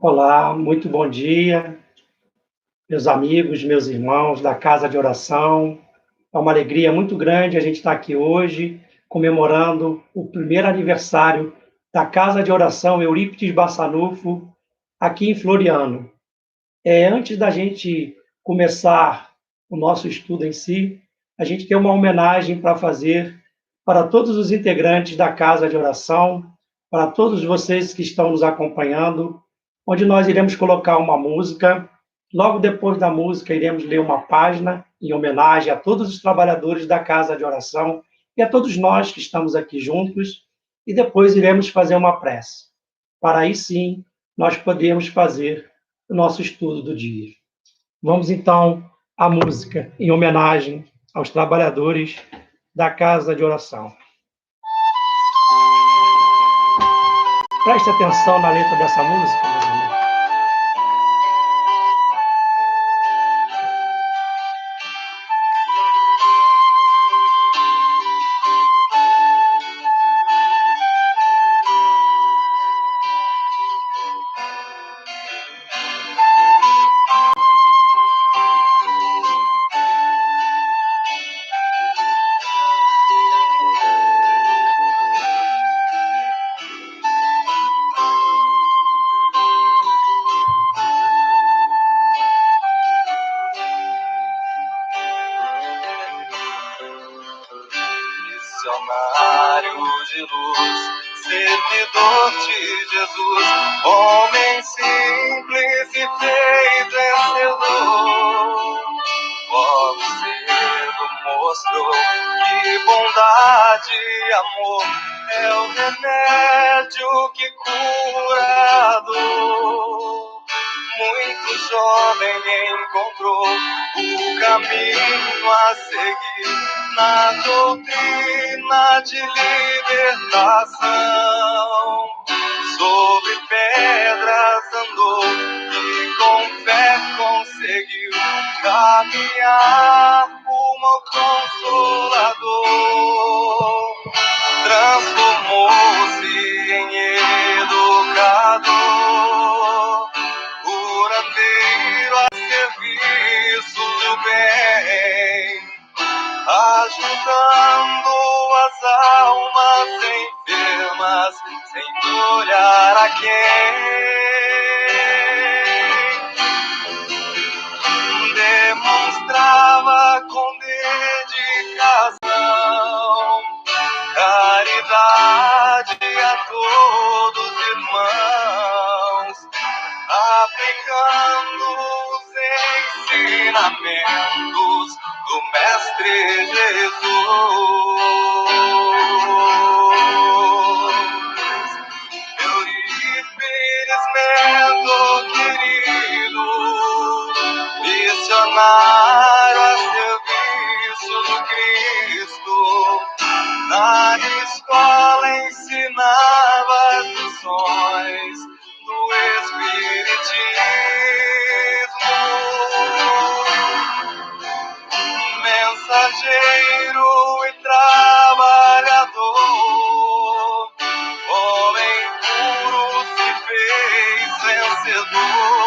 Olá, muito bom dia, meus amigos, meus irmãos da Casa de Oração. É uma alegria muito grande a gente estar aqui hoje, comemorando o primeiro aniversário da Casa de Oração Eurípides Bassanufo, aqui em Floriano. Antes da gente começar o nosso estudo em si, a gente tem uma homenagem para fazer para todos os integrantes da Casa de Oração, para todos vocês que estão nos acompanhando, onde nós iremos colocar uma música. Logo depois da música, iremos ler uma página em homenagem a todos os trabalhadores da Casa de Oração e a todos nós que estamos aqui juntos, e depois iremos fazer uma prece, para aí sim nós podermos fazer o nosso estudo do dia. Vamos então à música em homenagem aos trabalhadores da Casa de Oração. Preste atenção na letra dessa música, meus amigos. Missionário de luz, servidor de Jesus, homem simples e fez vencedor. Logo cedo mostrou que bondade e amor é o remédio que cura a dor. Muito jovem encontrou o caminho a seguir na doutrina de libertação. Sobre pedras andou e com fé conseguiu caminhar rumo ao Consolador. Transformou-se em educador, curandeiro a serviço do bem, ajudando as almas enfermas sem olhar a quem. Demonstrava com dedicação caridade a todos os irmãos, aplicando os ensinamentos do Mestre Jesus. Eurípides, mentor querido, missionário a serviço do Cristo, na escola ensinava as lições do Espiritismo. Mensageiro e trabalhador, homem puro se fez vencedor.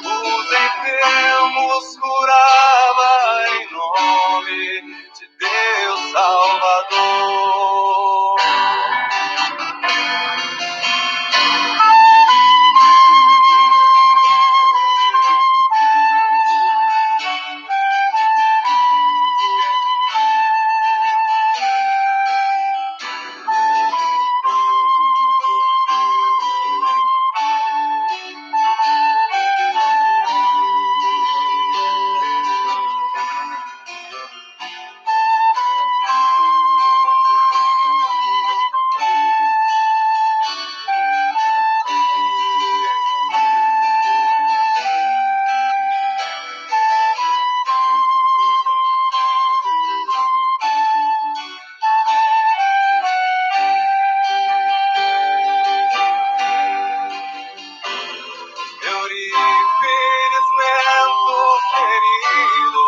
Os enfermos curava em nome de Deus Salvador. Eurípides, mentor querido,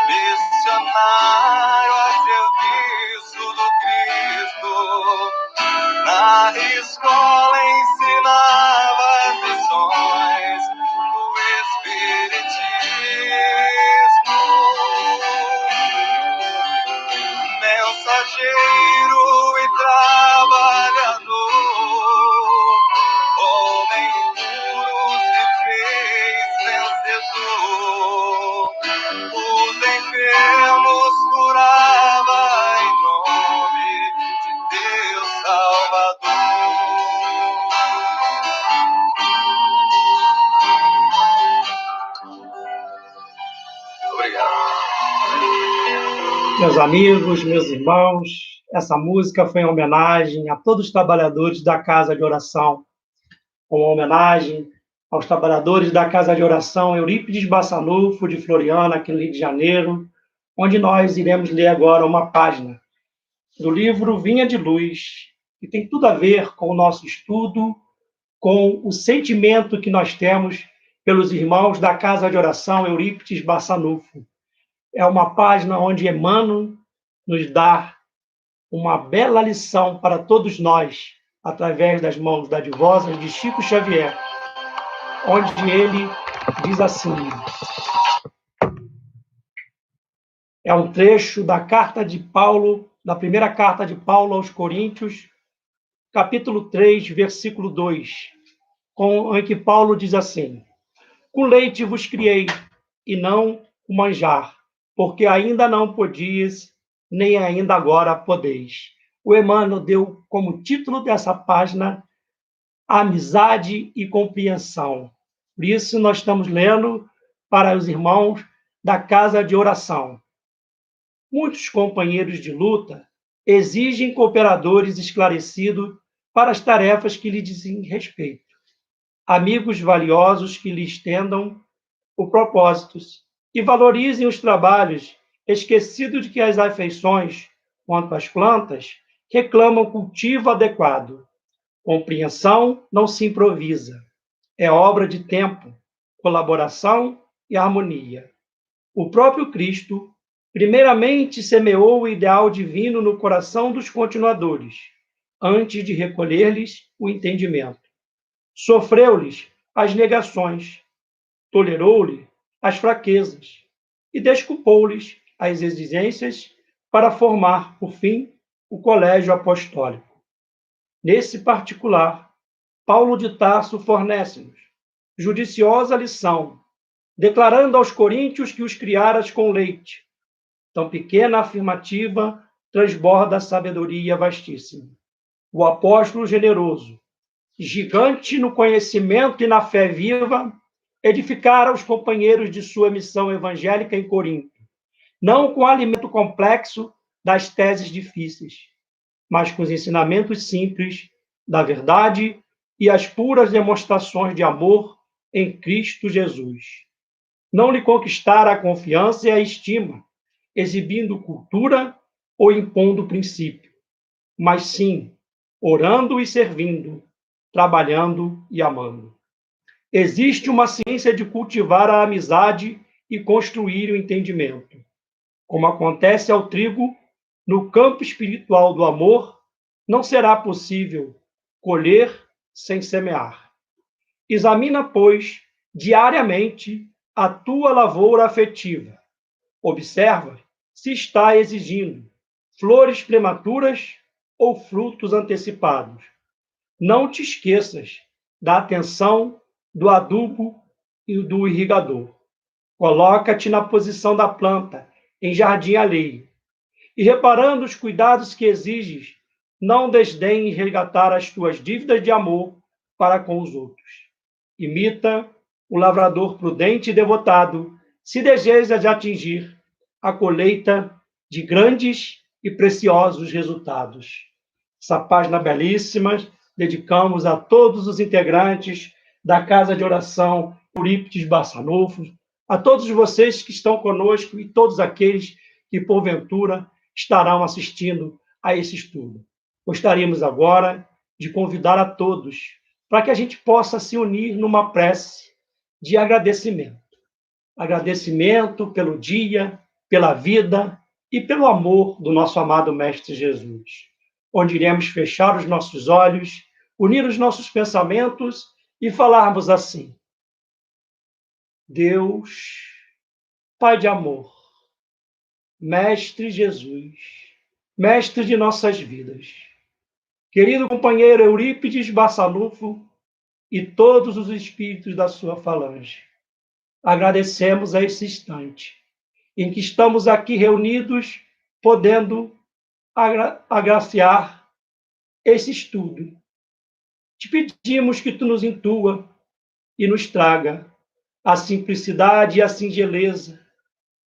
missionário a serviço do Cristo, na escola ensinar Meus amigos, meus irmãos, essa música foi em homenagem a todos os trabalhadores da Casa de Oração, uma homenagem aos trabalhadores da Casa de Oração Eurípides Bassanufo, de Floriana, aqui no Rio de Janeiro, onde nós iremos ler agora uma página do livro Vinha de Luz, que tem tudo a ver com o nosso estudo, com o sentimento que nós temos pelos irmãos da Casa de Oração Eurípides Bassanufo. É uma página onde Emmanuel nos dá uma bela lição para todos nós, através das mãos dadivosas de Chico Xavier, onde ele diz assim: é um trecho da carta de Paulo, da primeira carta de Paulo aos Coríntios, capítulo 3, versículo 2, em que Paulo diz assim: com leite vos criei, e não com manjar, porque ainda não podias, nem ainda agora podeis. O Emmanuel deu como título dessa página Amizade e Compreensão. Por isso, nós estamos lendo para os irmãos da Casa de Oração. Muitos companheiros de luta exigem cooperadores esclarecidos para as tarefas que lhe dizem respeito. Amigos valiosos que lhe estendam os propósitos e valorizem os trabalhos, esquecido de que as afeições, quanto às plantas, reclamam cultivo adequado. Compreensão não se improvisa. É obra de tempo, colaboração e harmonia. O próprio Cristo, primeiramente, semeou o ideal divino no coração dos continuadores, antes de recolher-lhes o entendimento. Sofreu-lhes as negações, tolerou-lhe as fraquezas e desculpou-lhes as exigências para formar, por fim, o colégio apostólico. Nesse particular, Paulo de Tarso fornece-nos judiciosa lição, declarando aos coríntios que os criaras com leite. Tão pequena afirmativa transborda a sabedoria vastíssima. O apóstolo generoso, gigante no conhecimento e na fé viva, edificara os companheiros de sua missão evangélica em Corinto, não com o alimento complexo das teses difíceis, mas com os ensinamentos simples da verdade e as puras demonstrações de amor em Cristo Jesus. Não lhe conquistara a confiança e a estima, exibindo cultura ou impondo princípio, mas sim orando e servindo, trabalhando e amando. Existe uma ciência de cultivar a amizade e construir o entendimento. Como acontece ao trigo, no campo espiritual do amor, não será possível colher sem semear. Examina, pois, diariamente a tua lavoura afetiva. Observa se está exigindo flores prematuras ou frutos antecipados. Não te esqueças da atenção do adubo e do irrigador. Coloca-te na posição da planta, em jardim alheio. E reparando os cuidados que exiges, não desdenhes resgatar as tuas dívidas de amor para com os outros. Imita o lavrador prudente e devotado, se desejas atingir a colheita de grandes e preciosos resultados. Essa página belíssima dedicamos a todos os integrantes da Casa de Oração Eurípides Bassanufo, a todos vocês que estão conosco e todos aqueles que, porventura, estarão assistindo a esse estudo. Gostaríamos agora de convidar a todos para que a gente possa se unir numa prece de agradecimento. Agradecimento pelo dia, pela vida e pelo amor do nosso amado Mestre Jesus, onde iremos fechar os nossos olhos, unir os nossos pensamentos e falarmos assim: Deus, Pai de amor, Mestre Jesus, Mestre de nossas vidas, querido companheiro Eurípides Bassanufo e todos os espíritos da sua falange, agradecemos a esse instante em que estamos aqui reunidos, podendo agraciar esse estudo. Te pedimos que tu nos intua e nos traga a simplicidade e a singeleza,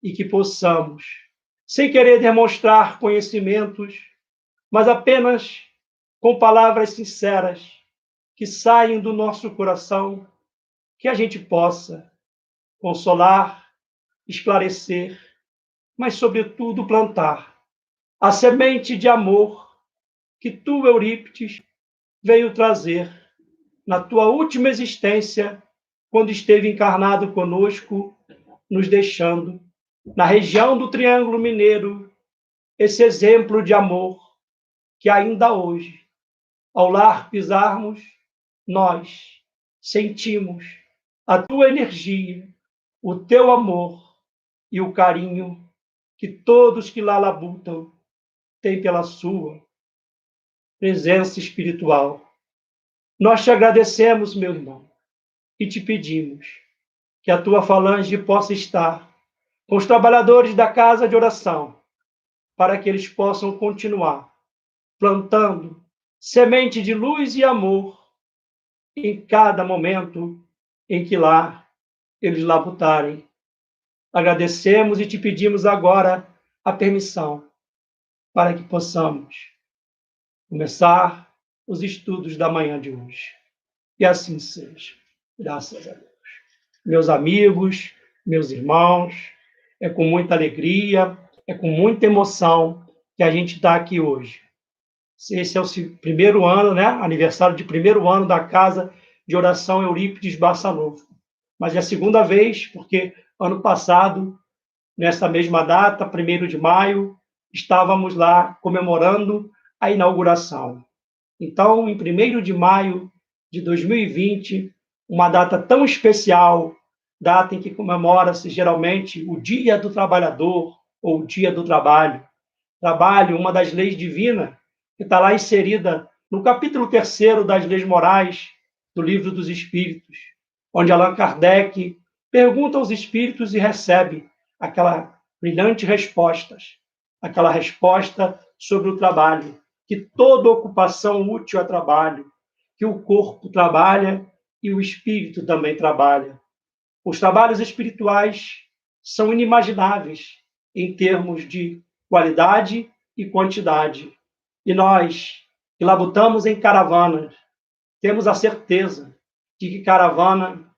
e que possamos sem querer demonstrar conhecimentos, mas apenas com palavras sinceras que saem do nosso coração, que a gente possa consolar, esclarecer, mas, sobretudo, plantar a semente de amor que tu, Eurípides, veio trazer na tua última existência, quando esteve encarnado conosco, nos deixando, na região do Triângulo Mineiro, esse exemplo de amor que ainda hoje, ao lar pisarmos, nós sentimos a tua energia, o teu amor e o carinho que todos que lá labutam têm pela sua presença espiritual. Nós te agradecemos, meu irmão, e te pedimos que a tua falange possa estar com os trabalhadores da casa de oração, para que eles possam continuar plantando semente de luz e amor em cada momento em que lá eles labutarem. Agradecemos e te pedimos agora a permissão para que possamos começar os estudos da manhã de hoje. E assim seja. Graças a Deus. Meus amigos, meus irmãos, é com muita alegria, é com muita emoção que a gente está aqui hoje. Esse é o primeiro ano, né? Aniversário de primeiro ano da Casa de Oração Eurípides Barçanufo. Mas é a segunda vez, porque ano passado, nessa mesma data, 1º de maio, estávamos lá comemorando a inauguração. Então, em 1º de maio de 2020, uma data tão especial, data em que comemora-se geralmente o Dia do Trabalhador ou o Dia do Trabalho. Trabalho, uma das leis divinas, que está lá inserida no capítulo 3º das Leis Morais do Livro dos Espíritos, onde Allan Kardec pergunta aos espíritos e recebe aquela brilhante resposta sobre o trabalho, que toda ocupação útil é trabalho, que o corpo trabalha e o espírito também trabalha. Os trabalhos espirituais são inimagináveis em termos de qualidade e quantidade. E nós, que labutamos em caravanas, temos a certeza de que caravana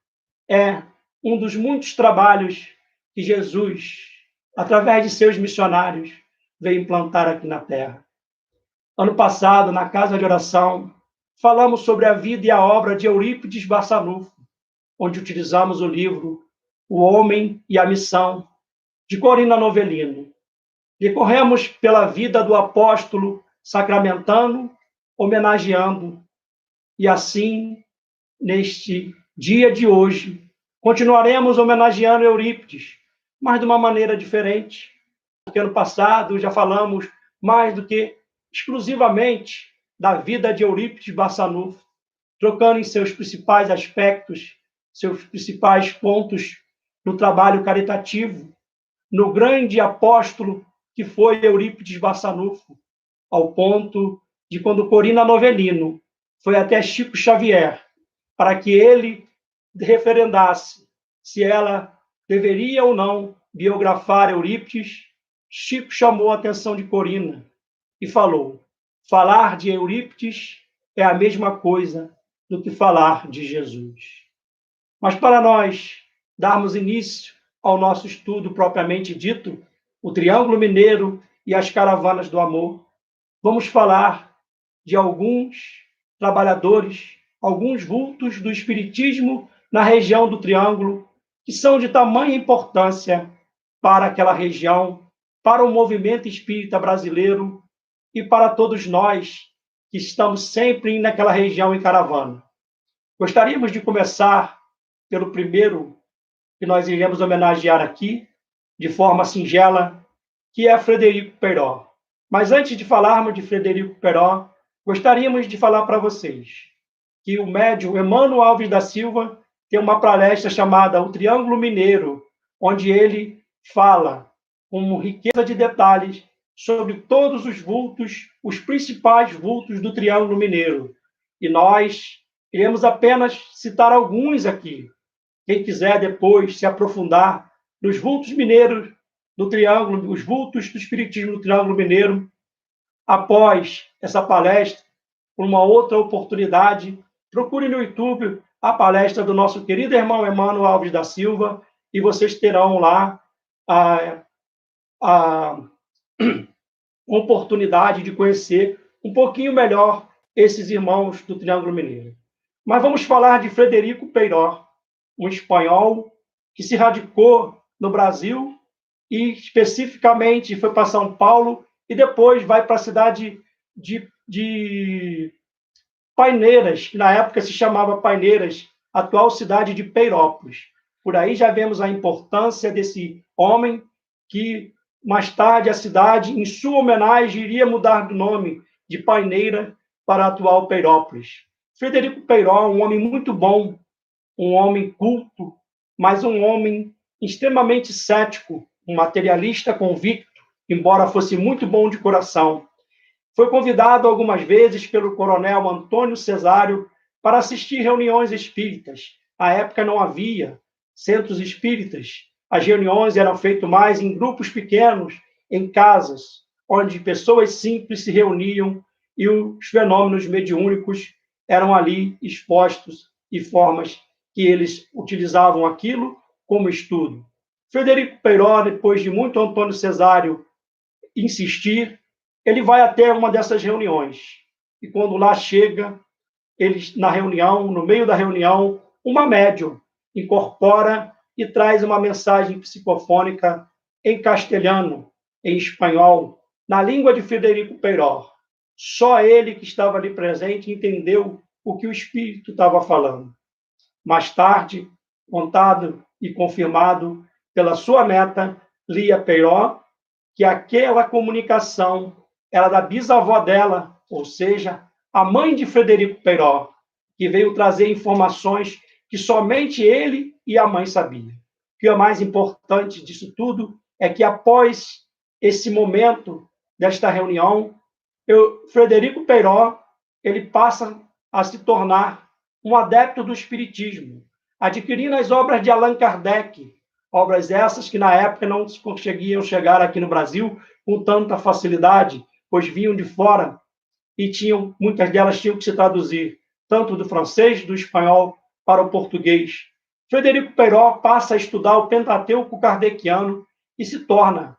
é um dos muitos trabalhos que Jesus, através de seus missionários, veio implantar aqui na Terra. Ano passado, na Casa de Oração, falamos sobre a vida e a obra de Eurípides Barçanufo, onde utilizamos o livro O Homem e a Missão, de Corina Novellino. Decorremos pela vida do apóstolo sacramentano, homenageando. E assim, neste dia de hoje, continuaremos homenageando Eurípides, mas de uma maneira diferente, porque ano passado já falamos mais do que exclusivamente da vida de Eurípides Barçanufo, trocando em seus principais aspectos, seus principais pontos no trabalho caritativo, no grande apóstolo que foi Eurípides Barçanufo, ao ponto de quando Corina Novellino foi até Chico Xavier, para que ele referendasse se ela deveria ou não biografar Eurípides, Chico chamou a atenção de Corina e falou: falar de Eurípides é a mesma coisa do que falar de Jesus. Mas para nós darmos início ao nosso estudo propriamente dito, o Triângulo Mineiro e as Caravanas do Amor, vamos falar de alguns trabalhadores, alguns vultos do Espiritismo na região do Triângulo, que são de tamanha importância para aquela região, para o movimento espírita brasileiro e para todos nós que estamos sempre naquela região em caravana. Gostaríamos de começar pelo primeiro que nós iremos homenagear aqui, de forma singela, que é Frederico Peiró. Mas antes de falarmos de Frederico Peiró, gostaríamos de falar para vocês que o médium Emmanuel Alves da Silva tem uma palestra chamada O Triângulo Mineiro, onde ele fala com riqueza de detalhes sobre todos os vultos, os principais vultos do Triângulo Mineiro. E nós iremos apenas citar alguns aqui. Quem quiser depois se aprofundar nos vultos mineiros do Triângulo, os vultos do Espiritismo do Triângulo Mineiro. Após essa palestra, por uma outra oportunidade, procure no YouTube a palestra do nosso querido irmão Emmanuel Alves da Silva e vocês terão lá a oportunidade de conhecer um pouquinho melhor esses irmãos do Triângulo Mineiro. Mas vamos falar de Frederico Peiró, um espanhol que se radicou no Brasil e especificamente foi para São Paulo e depois vai para a cidade de Paineiras, que na época se chamava Paineiras, atual cidade de Peirópolis. Por aí já vemos a importância desse homem que mais tarde a cidade, em sua homenagem, iria mudar de nome de Paineira para a atual Peirópolis. Frederico Peiró, um homem muito bom, um homem culto, mas um homem extremamente cético, um materialista convicto, embora fosse muito bom de coração. Foi convidado algumas vezes pelo coronel Antônio Cesário para assistir reuniões espíritas. À época não havia centros espíritas. As reuniões eram feitas mais em grupos pequenos, em casas, onde pessoas simples se reuniam e os fenômenos mediúnicos eram ali expostos e formas que eles utilizavam aquilo como estudo. Frederico Peiró, depois de muito Antônio Cesário insistir, ele vai até uma dessas reuniões. E quando lá chega, eles na reunião, no meio da reunião, uma médium incorpora e traz uma mensagem psicofônica em castelhano, em espanhol, na língua de Frederico Peiró. Só ele que estava ali presente entendeu o que o espírito estava falando. Mais tarde, contado e confirmado pela sua neta, Lia Peiró, que aquela comunicação era da bisavó dela, ou seja, a mãe de Frederico Peiró, que veio trazer informações que somente ele e a mãe sabiam. O que é mais importante disso tudo é que após esse momento desta reunião, Frederico Peiró, ele passa a se tornar um adepto do espiritismo, adquirindo as obras de Allan Kardec, obras essas que na época não conseguiam chegar aqui no Brasil com tanta facilidade, pois vinham de fora e muitas delas tinham que se traduzir tanto do francês, do espanhol para o português. Frederico Peiró passa a estudar o Pentateuco kardeciano e se torna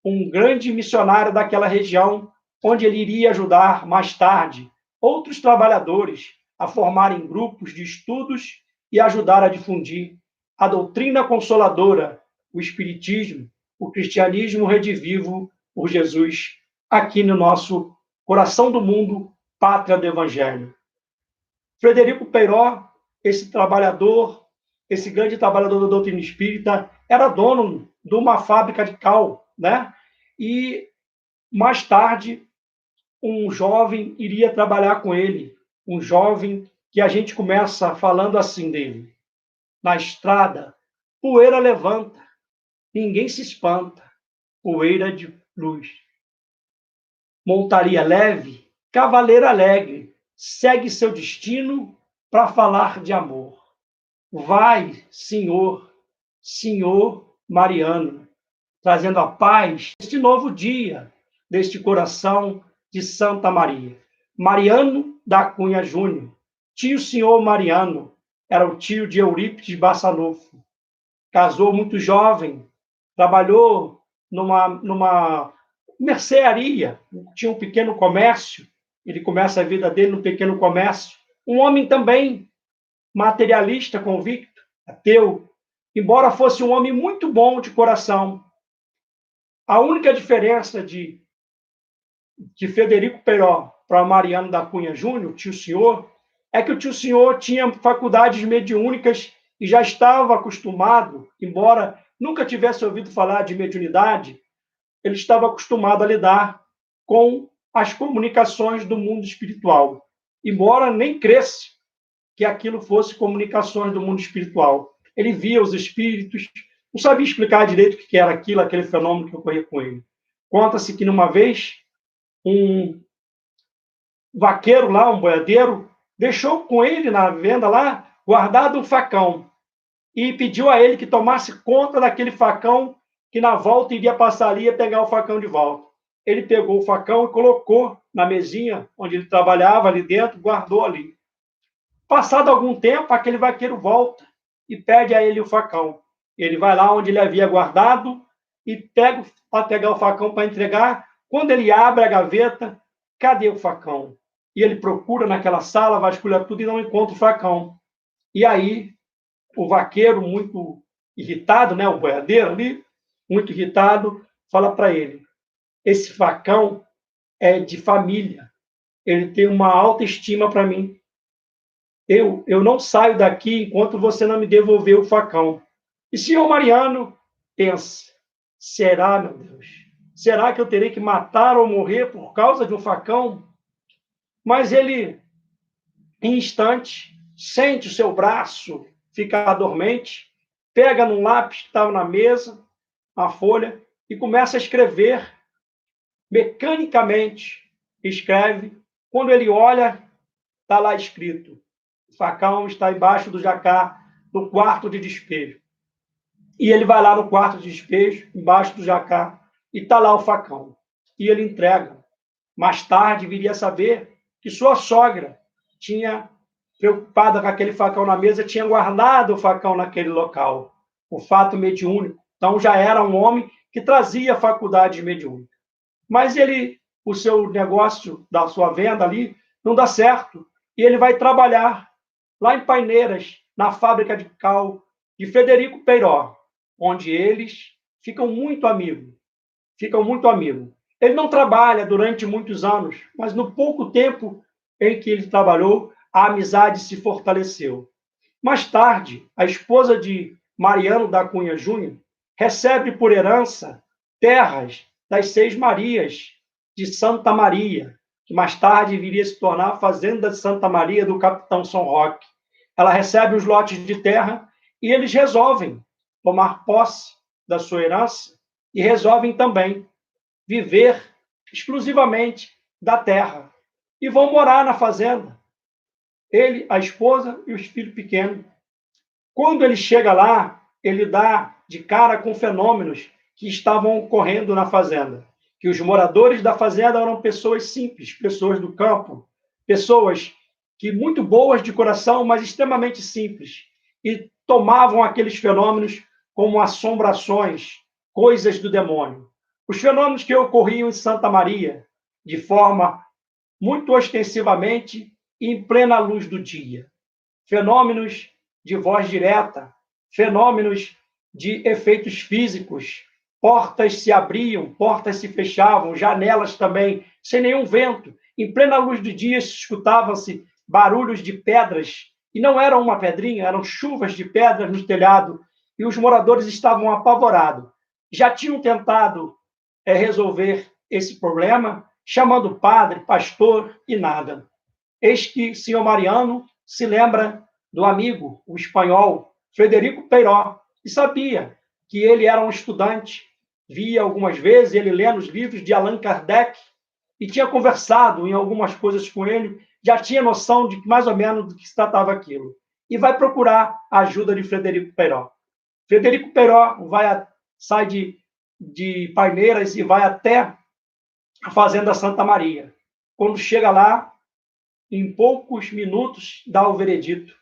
um grande missionário daquela região, onde ele iria ajudar mais tarde outros trabalhadores a formarem grupos de estudos e ajudar a difundir a doutrina consoladora, o espiritismo, o cristianismo redivivo por Jesus aqui no nosso coração do mundo, pátria do evangelho. Frederico Peiró, esse trabalhador, esse grande trabalhador da doutrina espírita, era dono de uma fábrica de cal, né? E mais tarde um jovem iria trabalhar com ele, um jovem que a gente começa falando assim dele. Na estrada, poeira levanta, ninguém se espanta, poeira de luz. Montaria leve, cavaleiro alegre, segue seu destino para falar de amor. Vai, senhor, senhor Mariano, trazendo a paz neste novo dia, deste coração de Santa Maria. Mariano da Cunha Júnior, tio senhor Mariano, era o tio de Eurípides Barçanufo. Casou muito jovem, trabalhou numa mercearia, tinha um pequeno comércio, ele começa a vida dele no pequeno comércio. Um homem também materialista, convicto, ateu, embora fosse um homem muito bom de coração. A única diferença de Frederico Peiró para Mariano da Cunha Júnior, tio senhor, é que o tio senhor tinha faculdades mediúnicas e já estava acostumado, embora nunca tivesse ouvido falar de mediunidade, ele estava acostumado a lidar com as comunicações do mundo espiritual, embora nem cresce que aquilo fosse comunicações do mundo espiritual. Ele via os espíritos, não sabia explicar direito o que era aquilo, aquele fenômeno que ocorria com ele. Conta-se que, numa vez, um vaqueiro lá, um boiadeiro, deixou com ele na venda lá, guardado um facão, e pediu a ele que tomasse conta daquele facão que na volta iria passar ali e ia pegar o facão de volta. Ele pegou o facão e colocou na mesinha onde ele trabalhava, ali dentro, guardou ali. Passado algum tempo, aquele vaqueiro volta e pede a ele o facão. Ele vai lá onde ele havia guardado e pega para pegar o facão para entregar. Quando ele abre a gaveta, cadê o facão? E ele procura naquela sala, vasculha tudo e não encontra o facão. E aí, o vaqueiro, muito irritado, né, o boiadeiro ali, muito irritado, fala para ele: esse facão é de família, ele tem uma alta estima para mim. Eu não saio daqui enquanto você não me devolver o facão. E senhor Mariano pensa: será, meu Deus? Será que eu terei que matar ou morrer por causa de um facão? Mas ele, em instante, sente o seu braço ficar dormente, pega num lápis que estava na mesa, a folha, e começa a escrever mecanicamente. Escreve. Quando ele olha, está lá escrito: o facão está embaixo do jacá, no quarto de despejo. E ele vai lá no quarto de despejo, embaixo do jacá, e está lá o facão. E ele entrega. Mais tarde viria a saber que sua sogra tinha, preocupada com aquele facão na mesa, tinha guardado o facão naquele local. O fato mediúnico. Então já era um homem que trazia faculdade mediúnica. Mas ele, o seu negócio da sua venda ali, não dá certo. E ele vai trabalhar lá em Paineiras, na fábrica de cal de Frederico Peiró, onde eles ficam muito amigos. Ficam muito amigos. Ele não trabalha durante muitos anos, mas no pouco tempo em que ele trabalhou, a amizade se fortaleceu. Mais tarde, a esposa de Mariano da Cunha Júnior recebe por herança terras das Seis Marias de Santa Maria, que mais tarde viria a se tornar a Fazenda de Santa Maria do Capitão São Roque. Ela recebe os lotes de terra e eles resolvem tomar posse da sua herança e resolvem também viver exclusivamente da terra. E vão morar na fazenda. Ele, a esposa e os filhos pequenos. Quando ele chega lá, ele dá de cara com fenômenos que estavam ocorrendo na fazenda. Que os moradores da fazenda eram pessoas simples, pessoas do campo, pessoas que muito boas de coração, mas extremamente simples. E tomavam aqueles fenômenos como assombrações, coisas do demônio. Os fenômenos que ocorriam em Santa Maria, de forma muito ostensivamente e em plena luz do dia. Fenômenos de voz direta, fenômenos de efeitos físicos, portas se abriam, portas se fechavam, janelas também, sem nenhum vento. Em plena luz do dia escutavam-se barulhos de pedras, e não era uma pedrinha, eram chuvas de pedras no telhado, e os moradores estavam apavorados. Já tinham tentado resolver esse problema, chamando padre, pastor e nada. Eis que o senhor Mariano se lembra do amigo, o espanhol, Frederico Peiró, e sabia que ele era um estudante, via algumas vezes ele lendo os livros de Allan Kardec e tinha conversado em algumas coisas com ele, já tinha noção de mais ou menos do que se tratava aquilo. E vai procurar a ajuda de Frederico Peiró. Frederico Peiró sai de Paineiras e vai até a Fazenda Santa Maria. Quando chega lá, em poucos minutos, dá o veredito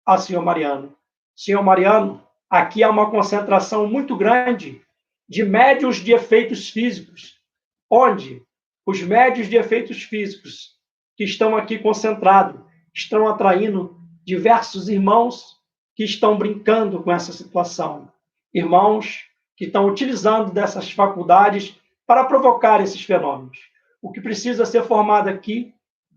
ao senhor Mariano. Senhor Mariano, aqui há uma concentração muito grande de médios de efeitos físicos, onde os médios de efeitos físicos que estão aqui concentrados estão atraindo diversos irmãos que estão brincando com essa situação. Irmãos que estão utilizando dessas faculdades para provocar esses fenômenos. O que precisa ser formado aqui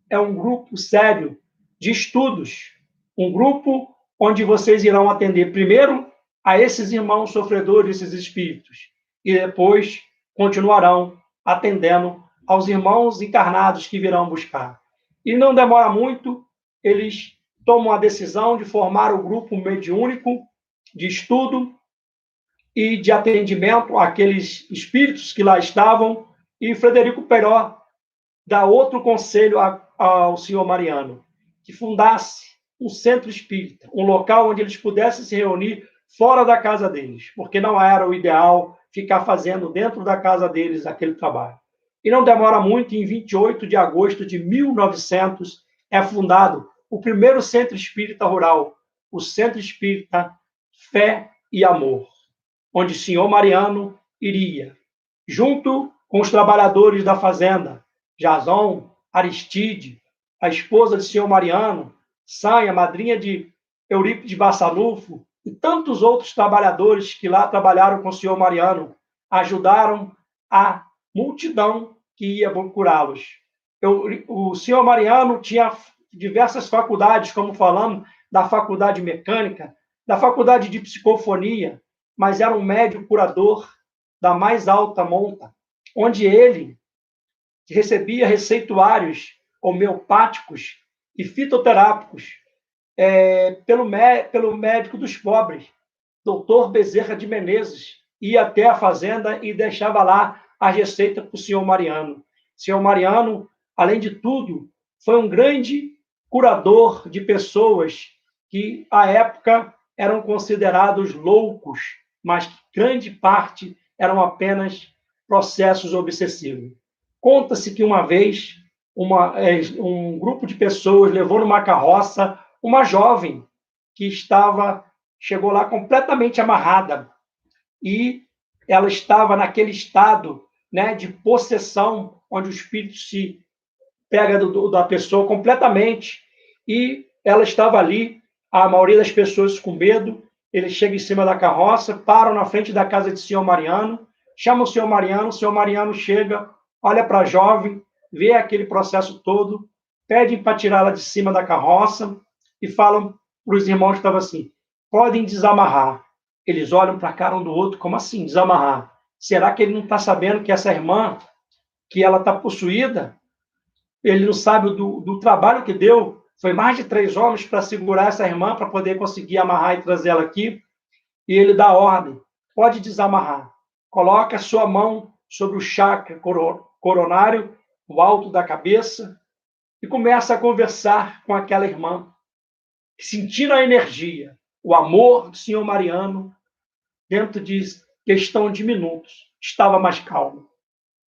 é um grupo sério de estudos, um grupo onde vocês irão atender primeiro a esses irmãos sofredores, esses espíritos, e depois continuarão atendendo aos irmãos encarnados que virão buscar. E não demora muito, eles tomam a decisão de formar o grupo mediúnico de estudo e de atendimento àqueles espíritos que lá estavam, e Frederico Peiró dá outro conselho ao senhor Mariano, que fundasse um centro espírita, um local onde eles pudessem se reunir fora da casa deles, porque não era o ideal ficar fazendo dentro da casa deles aquele trabalho. E não demora muito, em 28 de agosto de 1900, é fundado o primeiro centro espírita rural, o Centro Espírita Fé e Amor, onde o senhor Mariano iria, junto com os trabalhadores da fazenda, Jason, Aristide, a esposa do senhor Mariano, Sanha, madrinha de Eurípides Bassanufo, e tantos outros trabalhadores que lá trabalharam com o senhor Mariano, ajudaram a multidão que ia procurá-los. O senhor Mariano tinha diversas faculdades, como falamos, da faculdade mecânica, da faculdade de psicofonia, mas era um médico curador da mais alta monta, onde ele recebia receituários homeopáticos e fitoterápicos pelo médico dos pobres, doutor Bezerra de Menezes, ia até a fazenda e deixava lá a receita para o senhor Mariano. O senhor Mariano, além de tudo, foi um grande curador de pessoas que, à época, eram considerados loucos, mas que grande parte eram apenas processos obsessivos. Conta-se que uma vez um grupo de pessoas levou numa carroça uma jovem que chegou lá completamente amarrada e ela estava naquele estado, né, de possessão, onde o espírito se pega da pessoa completamente, e ela estava ali, a maioria das pessoas com medo. Ele chega em cima da carroça, param na frente da casa de senhor Mariano, chama o senhor Mariano chega, olha para a jovem, vê aquele processo todo, pedem para tirá-la de cima da carroça e falam para os irmãos que estavam assim, podem desamarrar. Eles olham para a cara um do outro, como assim, desamarrar? Será que ele não está sabendo que essa irmã, que ela está possuída? Ele não sabe do trabalho que deu. Foi mais de 3 homens para segurar essa irmã, para poder conseguir amarrar e trazer ela aqui. E ele dá ordem, pode desamarrar. Coloca a sua mão sobre o chakra coronário, o alto da cabeça, e começa a conversar com aquela irmã, sentindo a energia, o amor do senhor Mariano, dentro de questão de minutos, estava mais calmo.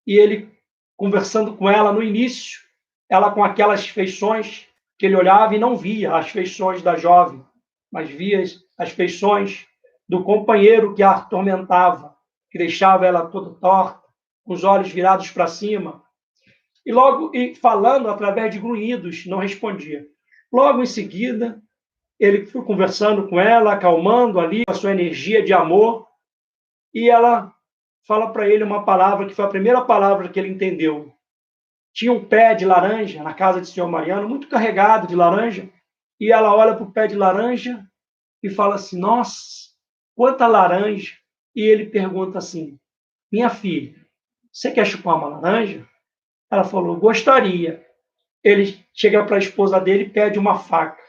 E ele, conversando com ela no início, ela com aquelas feições que ele olhava e não via as feições da jovem, mas via as feições do companheiro que a atormentava, que deixava ela toda torta, com os olhos virados para cima, e falando através de grunhidos, não respondia. Logo em seguida, ele foi conversando com ela, acalmando ali a sua energia de amor, e ela fala para ele uma palavra que foi a primeira palavra que ele entendeu. Tinha um pé de laranja na casa de senhor Mariano, muito carregado de laranja, e ela olha para o pé de laranja e fala assim, nossa, quanta laranja! E ele pergunta assim, minha filha, você quer chupar uma laranja? Ela falou, gostaria. Ele chega para a esposa dele e pede uma faca.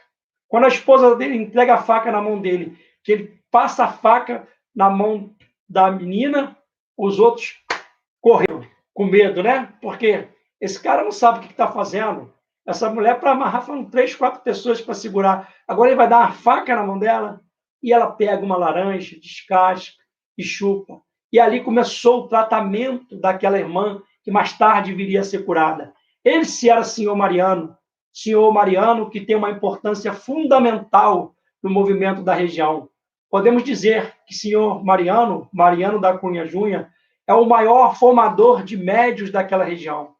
Quando a esposa dele entrega a faca na mão dele, que ele passa a faca na mão da menina, os outros correram com medo, né? Porque esse cara não sabe o que está fazendo. Essa mulher, para amarrar, foram 3, 4 pessoas para segurar. Agora ele vai dar uma faca na mão dela e ela pega uma laranja, descasca e chupa. E ali começou o tratamento daquela irmã que mais tarde viria a ser curada. Esse era senhor Mariano que tem uma importância fundamental no movimento da região. Podemos dizer que senhor Mariano da Cunha Júnior, é o maior formador de médios daquela região.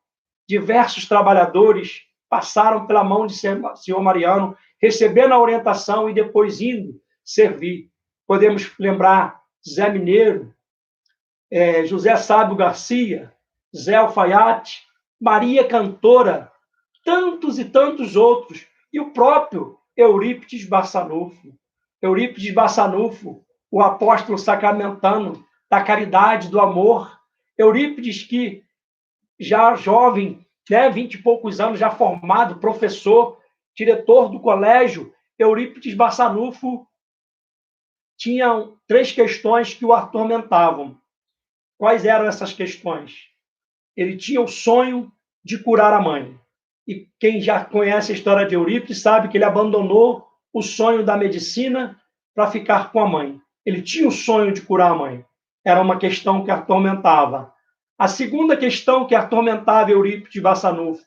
Diversos trabalhadores passaram pela mão de senhor Mariano, recebendo a orientação e depois indo servir. Podemos lembrar Zé Mineiro, José Sábio Garcia, Zé Alfaiate, Maria Cantora, tantos e tantos outros, e o próprio Eurípides Bassanufo. Eurípides Bassanufo, o apóstolo sacramentano da caridade, do amor. Eurípides que, já jovem, 20 e poucos anos, já formado, professor, diretor do colégio, Eurípides Bassanufo tinha 3 questões que o atormentavam. Quais eram essas questões? Ele tinha o sonho de curar a mãe. E quem já conhece a história de Eurípides sabe que ele abandonou o sonho da medicina para ficar com a mãe. Ele tinha o sonho de curar a mãe. era uma questão que atormentava. A segunda questão que atormentava Eurípides Barçanufo,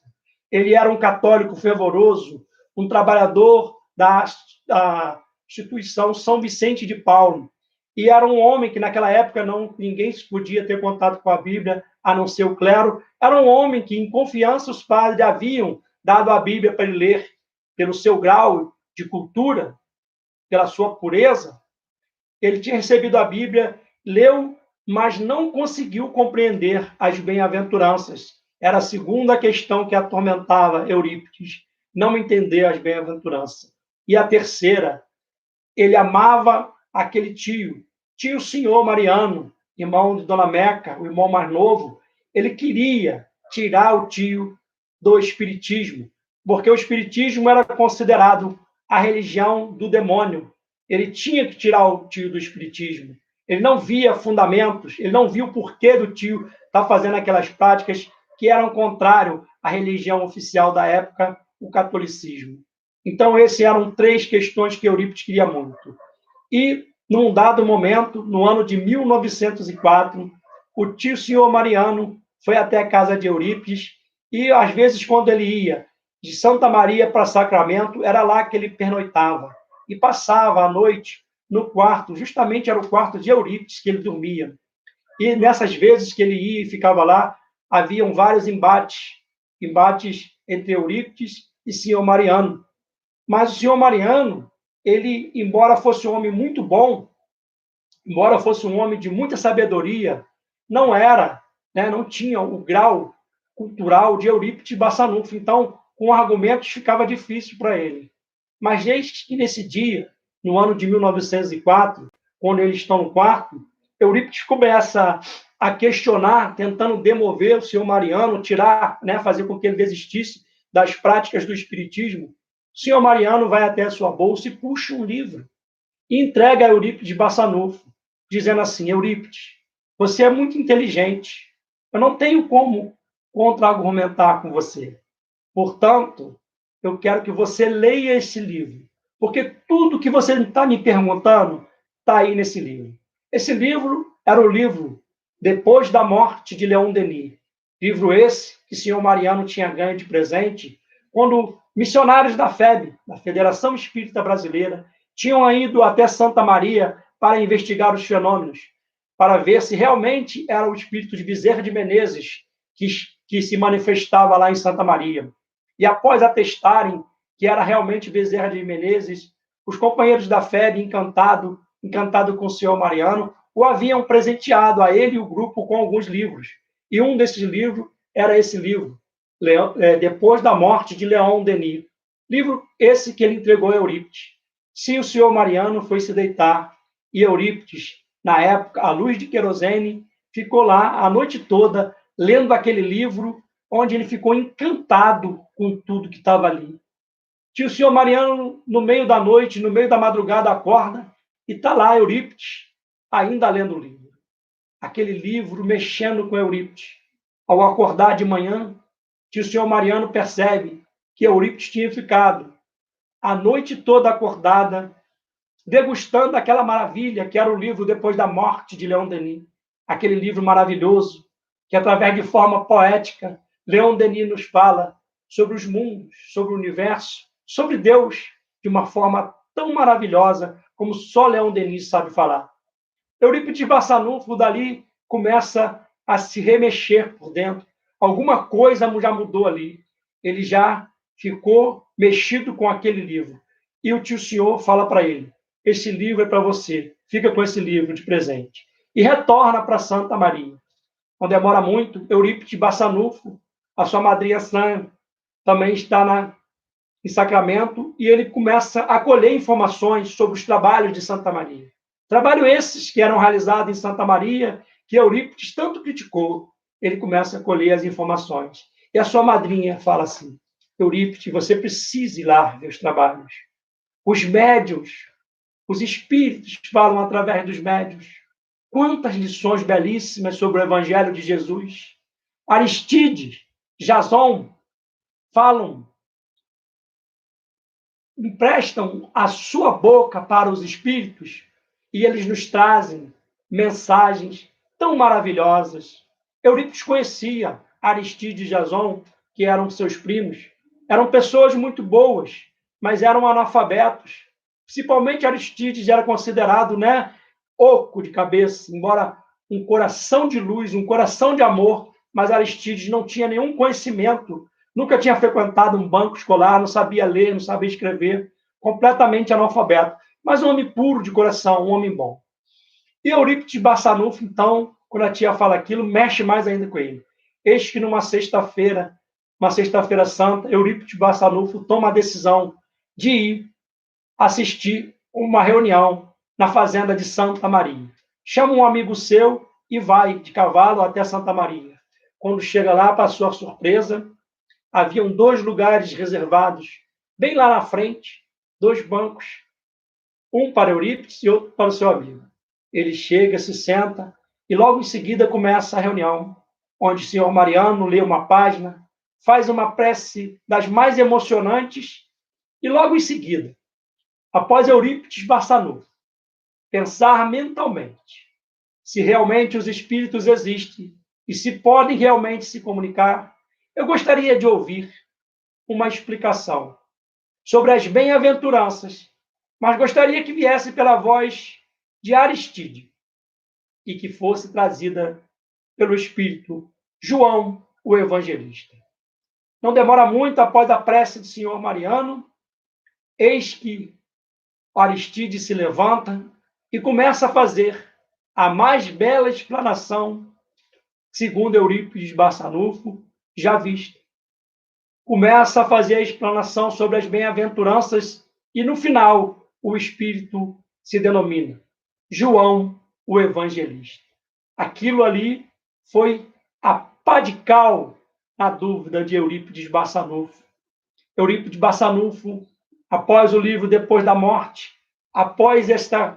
ele era um católico fervoroso, um trabalhador da instituição São Vicente de Paulo, e era um homem que naquela época ninguém podia ter contato com a Bíblia, a não ser o clero. Era um homem que, em confiança, os padres haviam dado a Bíblia para ele ler, pelo seu grau de cultura, pela sua pureza. Ele tinha recebido a Bíblia, leu, mas não conseguiu compreender as bem-aventuranças. Era a segunda questão que atormentava Eurípides, não entender as bem-aventuranças. E a terceira, ele amava aquele tio senhor Mariano, irmão de Dona Meca, o irmão mais novo. Ele queria tirar o tio do espiritismo, porque o espiritismo era considerado a religião do demônio. Ele tinha que tirar o tio do espiritismo. Ele não via fundamentos, ele não viu o porquê do tio estar fazendo aquelas práticas que eram contrárias à religião oficial da época, o catolicismo. Então, essas eram 3 questões que Eurípides queria muito. E, num dado momento, no ano de 1904, o tio senhor Mariano foi até a casa de Eurípides e, às vezes, quando ele ia de Santa Maria para Sacramento, era lá que ele pernoitava e passava a noite no quarto, justamente era o quarto de Eurípides que ele dormia. E nessas vezes que ele ia e ficava lá, haviam vários embates entre Eurípides e senhor Mariano. Mas o senhor Mariano, ele, embora fosse um homem muito bom, embora fosse um homem de muita sabedoria, não tinha o grau cultural de Eurípides Barçanufo. Então, com argumentos ficava difícil para ele. Mas desde que nesse dia, no ano de 1904, quando eles estão no quarto, Eurípides começa a questionar, tentando demover o senhor Mariano, fazer com que ele desistisse das práticas do espiritismo. O senhor Mariano vai até a sua bolsa e puxa um livro e entrega a Eurípides Barçanufo, dizendo assim: Eurípides, você é muito inteligente, eu não tenho como contra-argumentar com você. Portanto, eu quero que você leia esse livro, porque tudo que você está me perguntando está aí nesse livro. Esse livro era o livro Depois da Morte de Leon Denis. Livro esse que o senhor Mariano tinha ganho de presente quando missionários da FEB, da Federação Espírita Brasileira, tinham ido até Santa Maria para investigar os fenômenos, para ver se realmente era o espírito de Bezerra de Menezes que se manifestava lá em Santa Maria. E após atestarem que era realmente Bezerra de Menezes, os companheiros da FEB, encantado com o senhor Mariano, o haviam presenteado a ele e o grupo com alguns livros. E um desses livros era esse livro, Depois da Morte de Leon Denis. Livro esse que ele entregou a Eurípides. Se o senhor Mariano foi se deitar e Eurípides, na época, à luz de querosene, ficou lá a noite toda lendo aquele livro, onde ele ficou encantado com tudo que estava ali. Tinha o senhor Mariano, no meio da noite, no meio da madrugada, acorda e está lá Eurípides, ainda lendo o livro. Aquele livro mexendo com Eurípides. Ao acordar de manhã, o senhor Mariano percebe que Eurípides tinha ficado a noite toda acordada, degustando aquela maravilha que era o livro Depois da Morte de Leon Denis. Aquele livro maravilhoso que, através de forma poética, Leon Denis nos fala sobre os mundos, sobre o universo, sobre Deus, de uma forma tão maravilhosa como só Leon Denis sabe falar. Eurípides Barçanufo, dali, começa a se remexer por dentro. Alguma coisa já mudou ali. Ele já ficou mexido com aquele livro. E o tio senhor fala para ele: esse livro é para você, fica com esse livro de presente. E retorna para Santa Maria. Não demora muito, Eurípides Barçanufo, a sua madrinha Sã, também está em Sacramento, e ele começa a colher informações sobre os trabalhos de Santa Maria. Trabalhos esses que eram realizados em Santa Maria, que Eurípides tanto criticou. Ele começa a colher as informações. E a sua madrinha fala assim: Eurípides, você precisa ir lá ver os trabalhos. Os médiuns, os espíritos falam através dos médiuns. Quantas lições belíssimas sobre o Evangelho de Jesus. Aristides, Jason falam, emprestam a sua boca para os espíritos e eles nos trazem mensagens tão maravilhosas. Eurípides conhecia Aristídeos e Jason, que eram seus primos. Eram pessoas muito boas, mas eram analfabetos. Principalmente Aristídeos era considerado, né, oco de cabeça, embora um coração de luz, um coração de amor, mas Aristídeos não tinha nenhum conhecimento, nunca tinha frequentado um banco escolar, não sabia ler, não sabia escrever, completamente analfabeto, mas um homem puro de coração, um homem bom. E Eurípides Barçanufo, então, quando a tia fala aquilo, mexe mais ainda com ele. Eis que numa sexta-feira santa, Eurípides Barçanufo toma a decisão de ir assistir uma reunião na fazenda de Santa Maria. Chama um amigo seu e vai de cavalo até Santa Maria. Quando chega lá, para sua surpresa, haviam 2 lugares reservados, bem lá na frente, 2 bancos, um para Eurípides e outro para o seu amigo. Ele chega, se senta e logo em seguida começa a reunião, onde o senhor Mariano lê uma página, faz uma prece das mais emocionantes e logo em seguida, após Eurípides Barçanufo pensar mentalmente se realmente os espíritos existem e se podem realmente se comunicar, eu gostaria de ouvir uma explicação sobre as bem-aventuranças, mas gostaria que viesse pela voz de Aristídeo e que fosse trazida pelo Espírito João, o Evangelista. Não demora muito após a prece do senhor Mariano, eis que Aristídeo se levanta e começa a fazer a mais bela explanação, segundo Eurípides Barçanufo, já vista. Começa a fazer a explanação sobre as bem-aventuranças e, no final, o Espírito se denomina João, o Evangelista. Aquilo ali foi a pá de cal na dúvida de Eurípides Barçanufo. Eurípides Barçanufo, após o livro Depois da Morte, após esta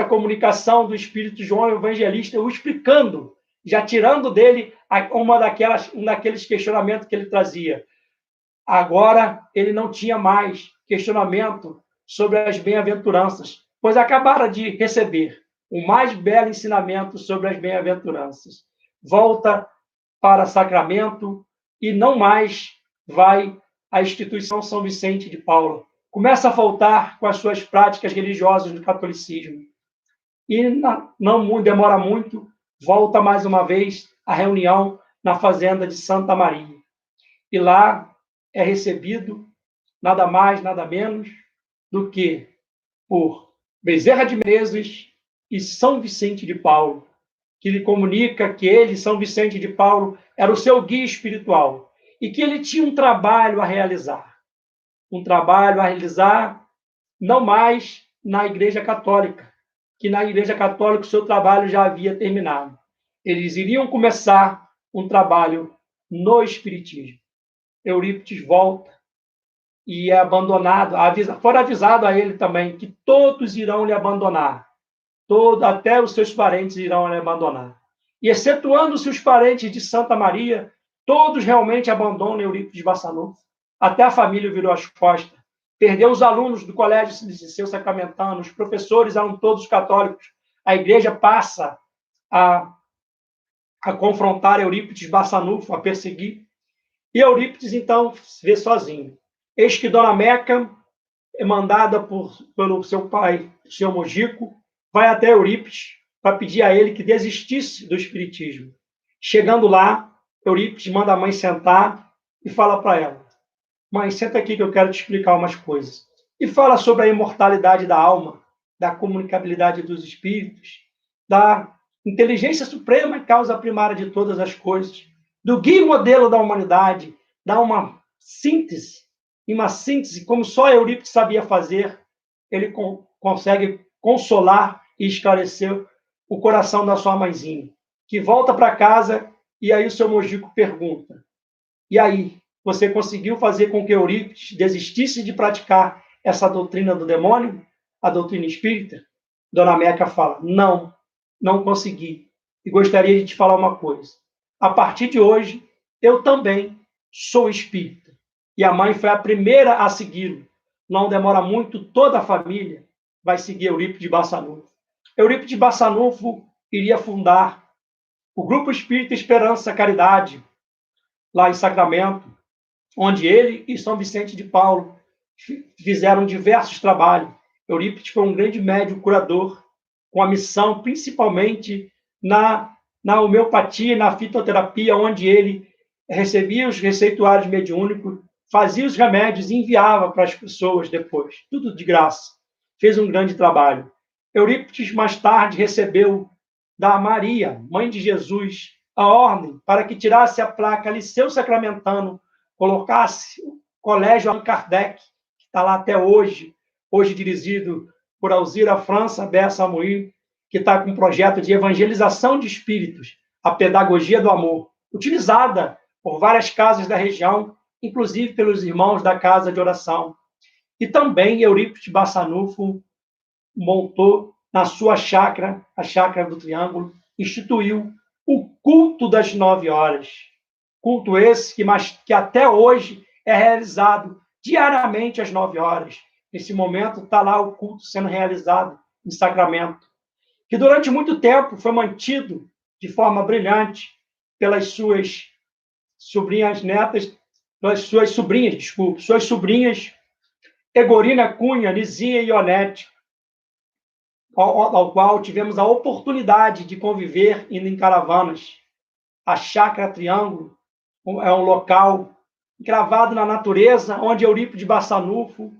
comunicação do Espírito João Evangelista, o explicando, já tirando dele um daqueles questionamentos que ele trazia. Agora, ele não tinha mais questionamento sobre as bem-aventuranças, pois acabara de receber o mais belo ensinamento sobre as bem-aventuranças. Volta para Sacramento e não mais vai à instituição São Vicente de Paulo. Começa a voltar com as suas práticas religiosas do catolicismo. E não demora muito, volta mais uma vez à reunião na fazenda de Santa Maria. E lá é recebido nada mais, nada menos do que por Bezerra de Menezes e São Vicente de Paulo, que lhe comunica que ele, São Vicente de Paulo, era o seu guia espiritual e que ele tinha um trabalho a realizar. Um trabalho a realizar não mais na Igreja Católica, que na Igreja Católica o seu trabalho já havia terminado. Eles iriam começar um trabalho no Espiritismo. Eurípides volta e é abandonado. Fora avisado a ele também que todos irão lhe abandonar. Até os seus parentes irão lhe abandonar. E excetuando-se os parentes de Santa Maria, todos realmente abandonam Eurípides Barçanufo. Até a família virou as costas. Perdeu os alunos do Colégio Liceu Sacramentano, os professores eram todos católicos. A igreja passa a confrontar Eurípides Barçanufo, a perseguir. E Eurípides, então, se vê sozinho. Eis que Dona Meca, mandada pelo seu pai, o senhor Mojico, vai até Eurípides para pedir a ele que desistisse do espiritismo. Chegando lá, Eurípides manda a mãe sentar e fala para ela: mãe, senta aqui que eu quero te explicar umas coisas. E fala sobre a imortalidade da alma, da comunicabilidade dos espíritos, da inteligência suprema e causa primária de todas as coisas, do guia e modelo da humanidade, dá uma síntese, como só Eurípides sabia fazer. Ele consegue consolar e esclarecer o coração da sua mãezinha, que volta para casa e aí o seu Mojico pergunta: e aí, você conseguiu fazer com que Eurípides desistisse de praticar essa doutrina do demônio, a doutrina espírita? Dona Meca fala: não consegui. E gostaria de te falar uma coisa. A partir de hoje, eu também sou espírita. E a mãe foi a primeira a segui-lo. Não demora muito, toda a família vai seguir Eurípides Barçanufo. Eurípides Barçanufo iria fundar o Grupo Espírita Esperança Caridade, lá em Sacramento, onde ele e São Vicente de Paulo fizeram diversos trabalhos. Eurípides foi um grande médium curador, com a missão principalmente na homeopatia e na fitoterapia, onde ele recebia os receituários mediúnicos, fazia os remédios e enviava para as pessoas depois, tudo de graça. Fez um grande trabalho. Eurípides, mais tarde, recebeu da Maria, mãe de Jesus, a ordem para que tirasse a placa Liceu Sacramentano, colocasse o Colégio Allan Kardec, que está lá até hoje dirigido por Alzira França Bessa Amorim, que está com um projeto de evangelização de espíritos, a pedagogia do amor, utilizada por várias casas da região, inclusive pelos irmãos da Casa de Oração. E também Eurípides Barçanufo montou na sua chácara, a Chácara do Triângulo, instituiu o culto das 9 horas. Culto esse que até hoje é realizado diariamente às 9 horas. Nesse momento está lá o culto sendo realizado em Sacramento, que durante muito tempo foi mantido de forma brilhante pelas suas sobrinhas netas, suas sobrinhas Egorina Cunha, Nizinha e Ionete, ao qual tivemos a oportunidade de conviver indo em caravanas. A Chácara Triângulo é um local gravado na natureza, onde Eurípides Barçanufo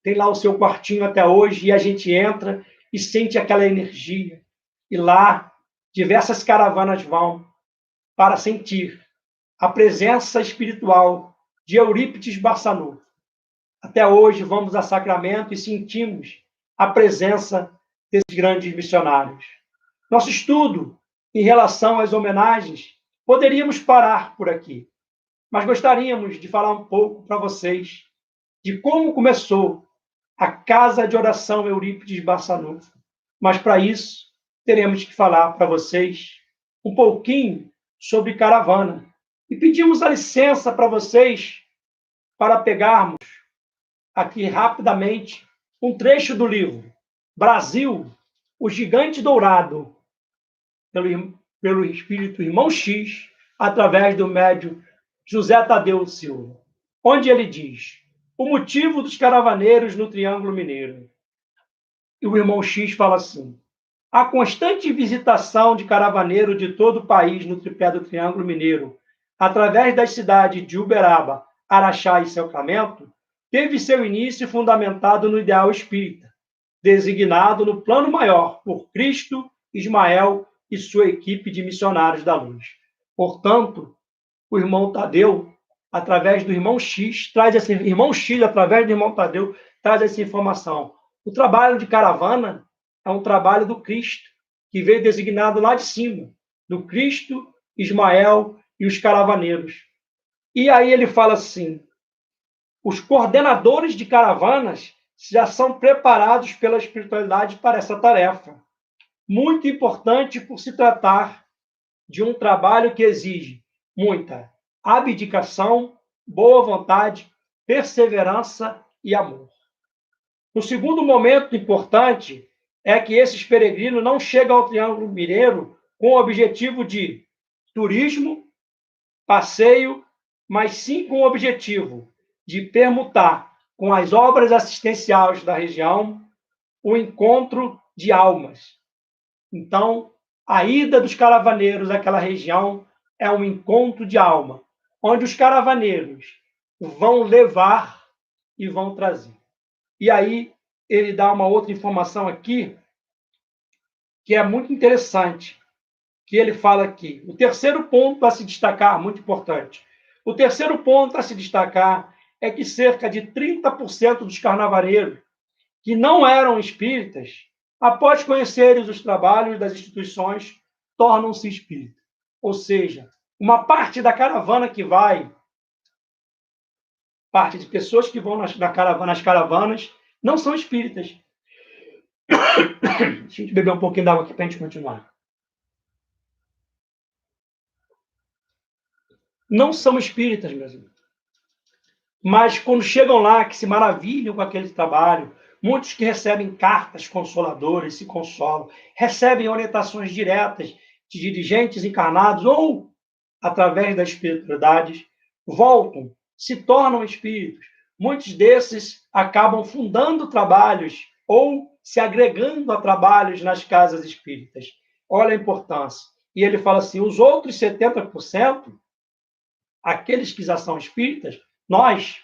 tem lá o seu quartinho até hoje, e a gente entra e sente aquela energia. E lá, diversas caravanas vão para sentir a presença espiritual de Eurípides Barçanufo. Até hoje, vamos a Sacramento e sentimos a presença desses grandes missionários. Nosso estudo em relação às homenagens, poderíamos parar por aqui, mas gostaríamos de falar um pouco para vocês de como começou a Casa de Oração Eurípides Barçanufo. Mas, para isso, teremos que falar para vocês um pouquinho sobre caravana. E pedimos a licença para vocês para pegarmos aqui rapidamente um trecho do livro Brasil, o Gigante Dourado, pelo espírito Irmão X, através do médium José Tadeu Silva, onde ele diz: o motivo dos caravaneiros no Triângulo Mineiro. E o Irmão X fala assim: a constante visitação de caravaneiro de todo o país no tripé do Triângulo Mineiro, através das cidades de Uberaba, Araxá e Sacramento, teve seu início fundamentado no ideal espírita, designado no plano maior por Cristo, Ismael e sua equipe de missionários da luz. Portanto, o irmão Tadeu, através do irmão X, através do irmão Tadeu, traz essa informação. O trabalho de caravana é um trabalho do Cristo, que veio designado lá de cima, do Cristo, Ismael e os caravaneiros. E aí ele fala assim: os coordenadores de caravanas já são preparados pela espiritualidade para essa tarefa. Muito importante por se tratar de um trabalho que exige muita abdicação, boa vontade, perseverança e amor. O segundo momento importante é que esses peregrinos não chegam ao Triângulo Mineiro com o objetivo de turismo, passeio, mas sim com o objetivo de permutar com as obras assistenciais da região o encontro de almas. Então, a ida dos caravaneiros àquela região é um encontro de alma, onde os caravaneiros vão levar e vão trazer. E aí ele dá uma outra informação aqui, que é muito interessante, que ele fala aqui. O terceiro ponto a se destacar, muito importante, o terceiro ponto a se destacar é que cerca de 30% dos carnavaleiros que não eram espíritas, após conhecerem os trabalhos das instituições, tornam-se espíritas. Ou seja, uma parte da caravana que vai, parte de pessoas que vão nas caravanas, não são espíritas. Deixa a gente beber um pouquinho d'água aqui para a gente continuar. Não são espíritas mesmo. Mas quando chegam lá, que se maravilham com aquele trabalho, muitos que recebem cartas consoladoras, se consolam, recebem orientações diretas de dirigentes encarnados ou através das espiritualidades, voltam, se tornam espíritos. Muitos desses acabam fundando trabalhos ou se agregando a trabalhos nas casas espíritas. Olha a importância. E ele fala assim, os outros 70%, aqueles que já são espíritas, nós,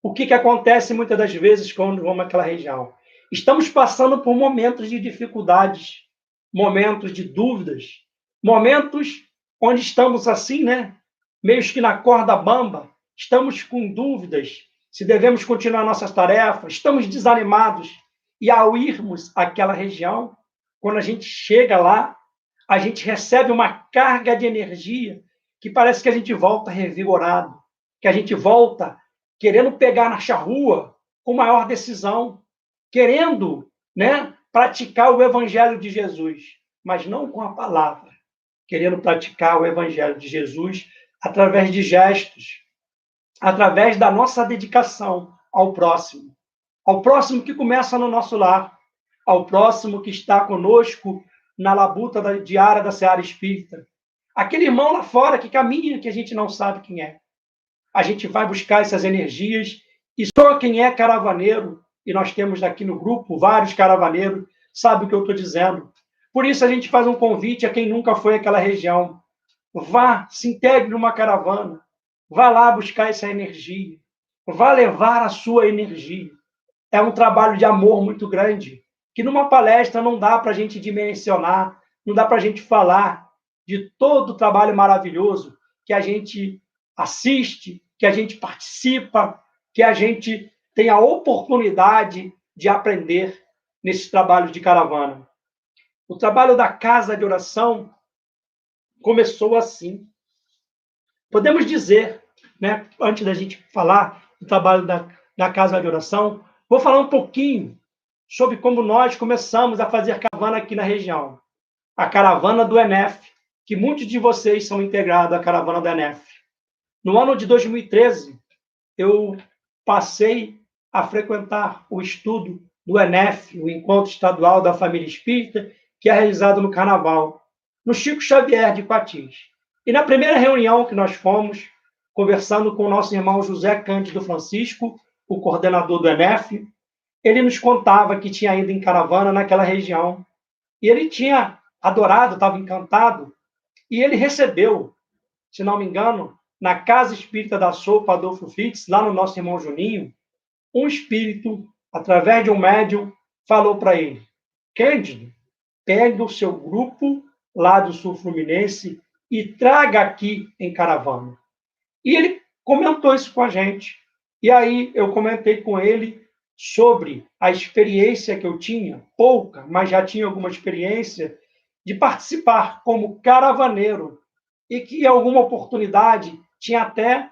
o que acontece muitas das vezes quando vamos àquela região? Estamos passando por momentos de dificuldades, momentos de dúvidas, momentos onde estamos assim, né? Meio que na corda bamba, estamos com dúvidas se devemos continuar nossas tarefas, estamos desanimados. E ao irmos àquela região, quando a gente chega lá, a gente recebe uma carga de energia que parece que a gente volta revigorado, que a gente volta querendo pegar na charrua com maior decisão, querendo, né, praticar o evangelho de Jesus, mas não com a palavra, querendo praticar o evangelho de Jesus através de gestos, através da nossa dedicação ao próximo que começa no nosso lar, ao próximo que está conosco na labuta diária da Seara Espírita, aquele irmão lá fora que caminha, que a gente não sabe quem é. A gente vai buscar essas energias e só quem é caravaneiro, e nós temos aqui no grupo vários caravaneiros, sabe o que eu estou dizendo. Por isso a gente faz um convite a quem nunca foi àquela região. Vá, se integre numa caravana, vá lá buscar essa energia, vá levar a sua energia. É um trabalho de amor muito grande, que numa palestra não dá para a gente dimensionar, não dá para a gente falar de todo o trabalho maravilhoso que a gente assiste, que a gente participa, que a gente tem a oportunidade de aprender nesse trabalho de caravana. O trabalho da casa de oração começou assim. Podemos dizer, né, antes da gente falar do trabalho da casa de oração, vou falar um pouquinho sobre como nós começamos a fazer caravana aqui na região. A caravana do ENEF, que muitos de vocês são integrados à caravana do ENEF. No ano de 2013, eu passei a frequentar o estudo do ENEF, o Encontro Estadual da Família Espírita, que é realizado no Carnaval, no Chico Xavier de Patins. E na primeira reunião que nós fomos, conversando com o nosso irmão José Cândido Francisco, o coordenador do ENEF, ele nos contava que tinha ido em caravana naquela região. E ele tinha adorado, estava encantado, e ele recebeu, se não me engano, na Casa Espírita da Sopa Adolfo Fitz, lá no nosso irmão Juninho, um espírito, através de um médium, falou para ele, Cândido, pegue o seu grupo lá do Sul Fluminense e traga aqui em caravana. E ele comentou isso com a gente. E aí eu comentei com ele sobre a experiência que eu tinha, pouca, mas já tinha alguma experiência, de participar como caravaneiro e que, em alguma oportunidade, tinha até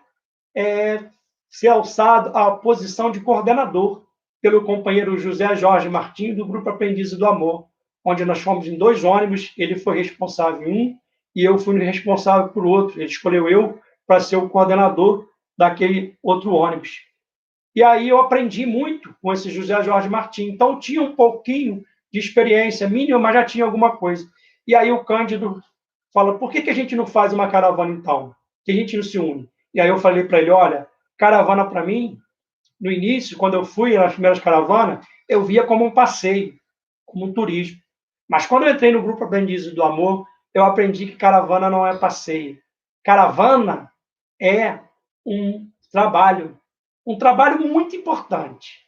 se alçado à posição de coordenador pelo companheiro José Jorge Martins, do Grupo Aprendizes do Amor, onde nós fomos em 2 ônibus, ele foi responsável em um e eu fui responsável por outro. Ele escolheu eu para ser o coordenador daquele outro ônibus. E aí eu aprendi muito com esse José Jorge Martins. Então, tinha um pouquinho de experiência mínima, mas já tinha alguma coisa. E aí o Cândido fala, por que a gente não faz uma caravana, então? Que a gente não se une? E aí eu falei para ele, olha, caravana para mim, no início, quando eu fui nas primeiras caravanas, eu via como um passeio, como um turismo. Mas quando eu entrei no Grupo Aprendizes do Amor, eu aprendi que caravana não é passeio. Caravana é um trabalho muito importante.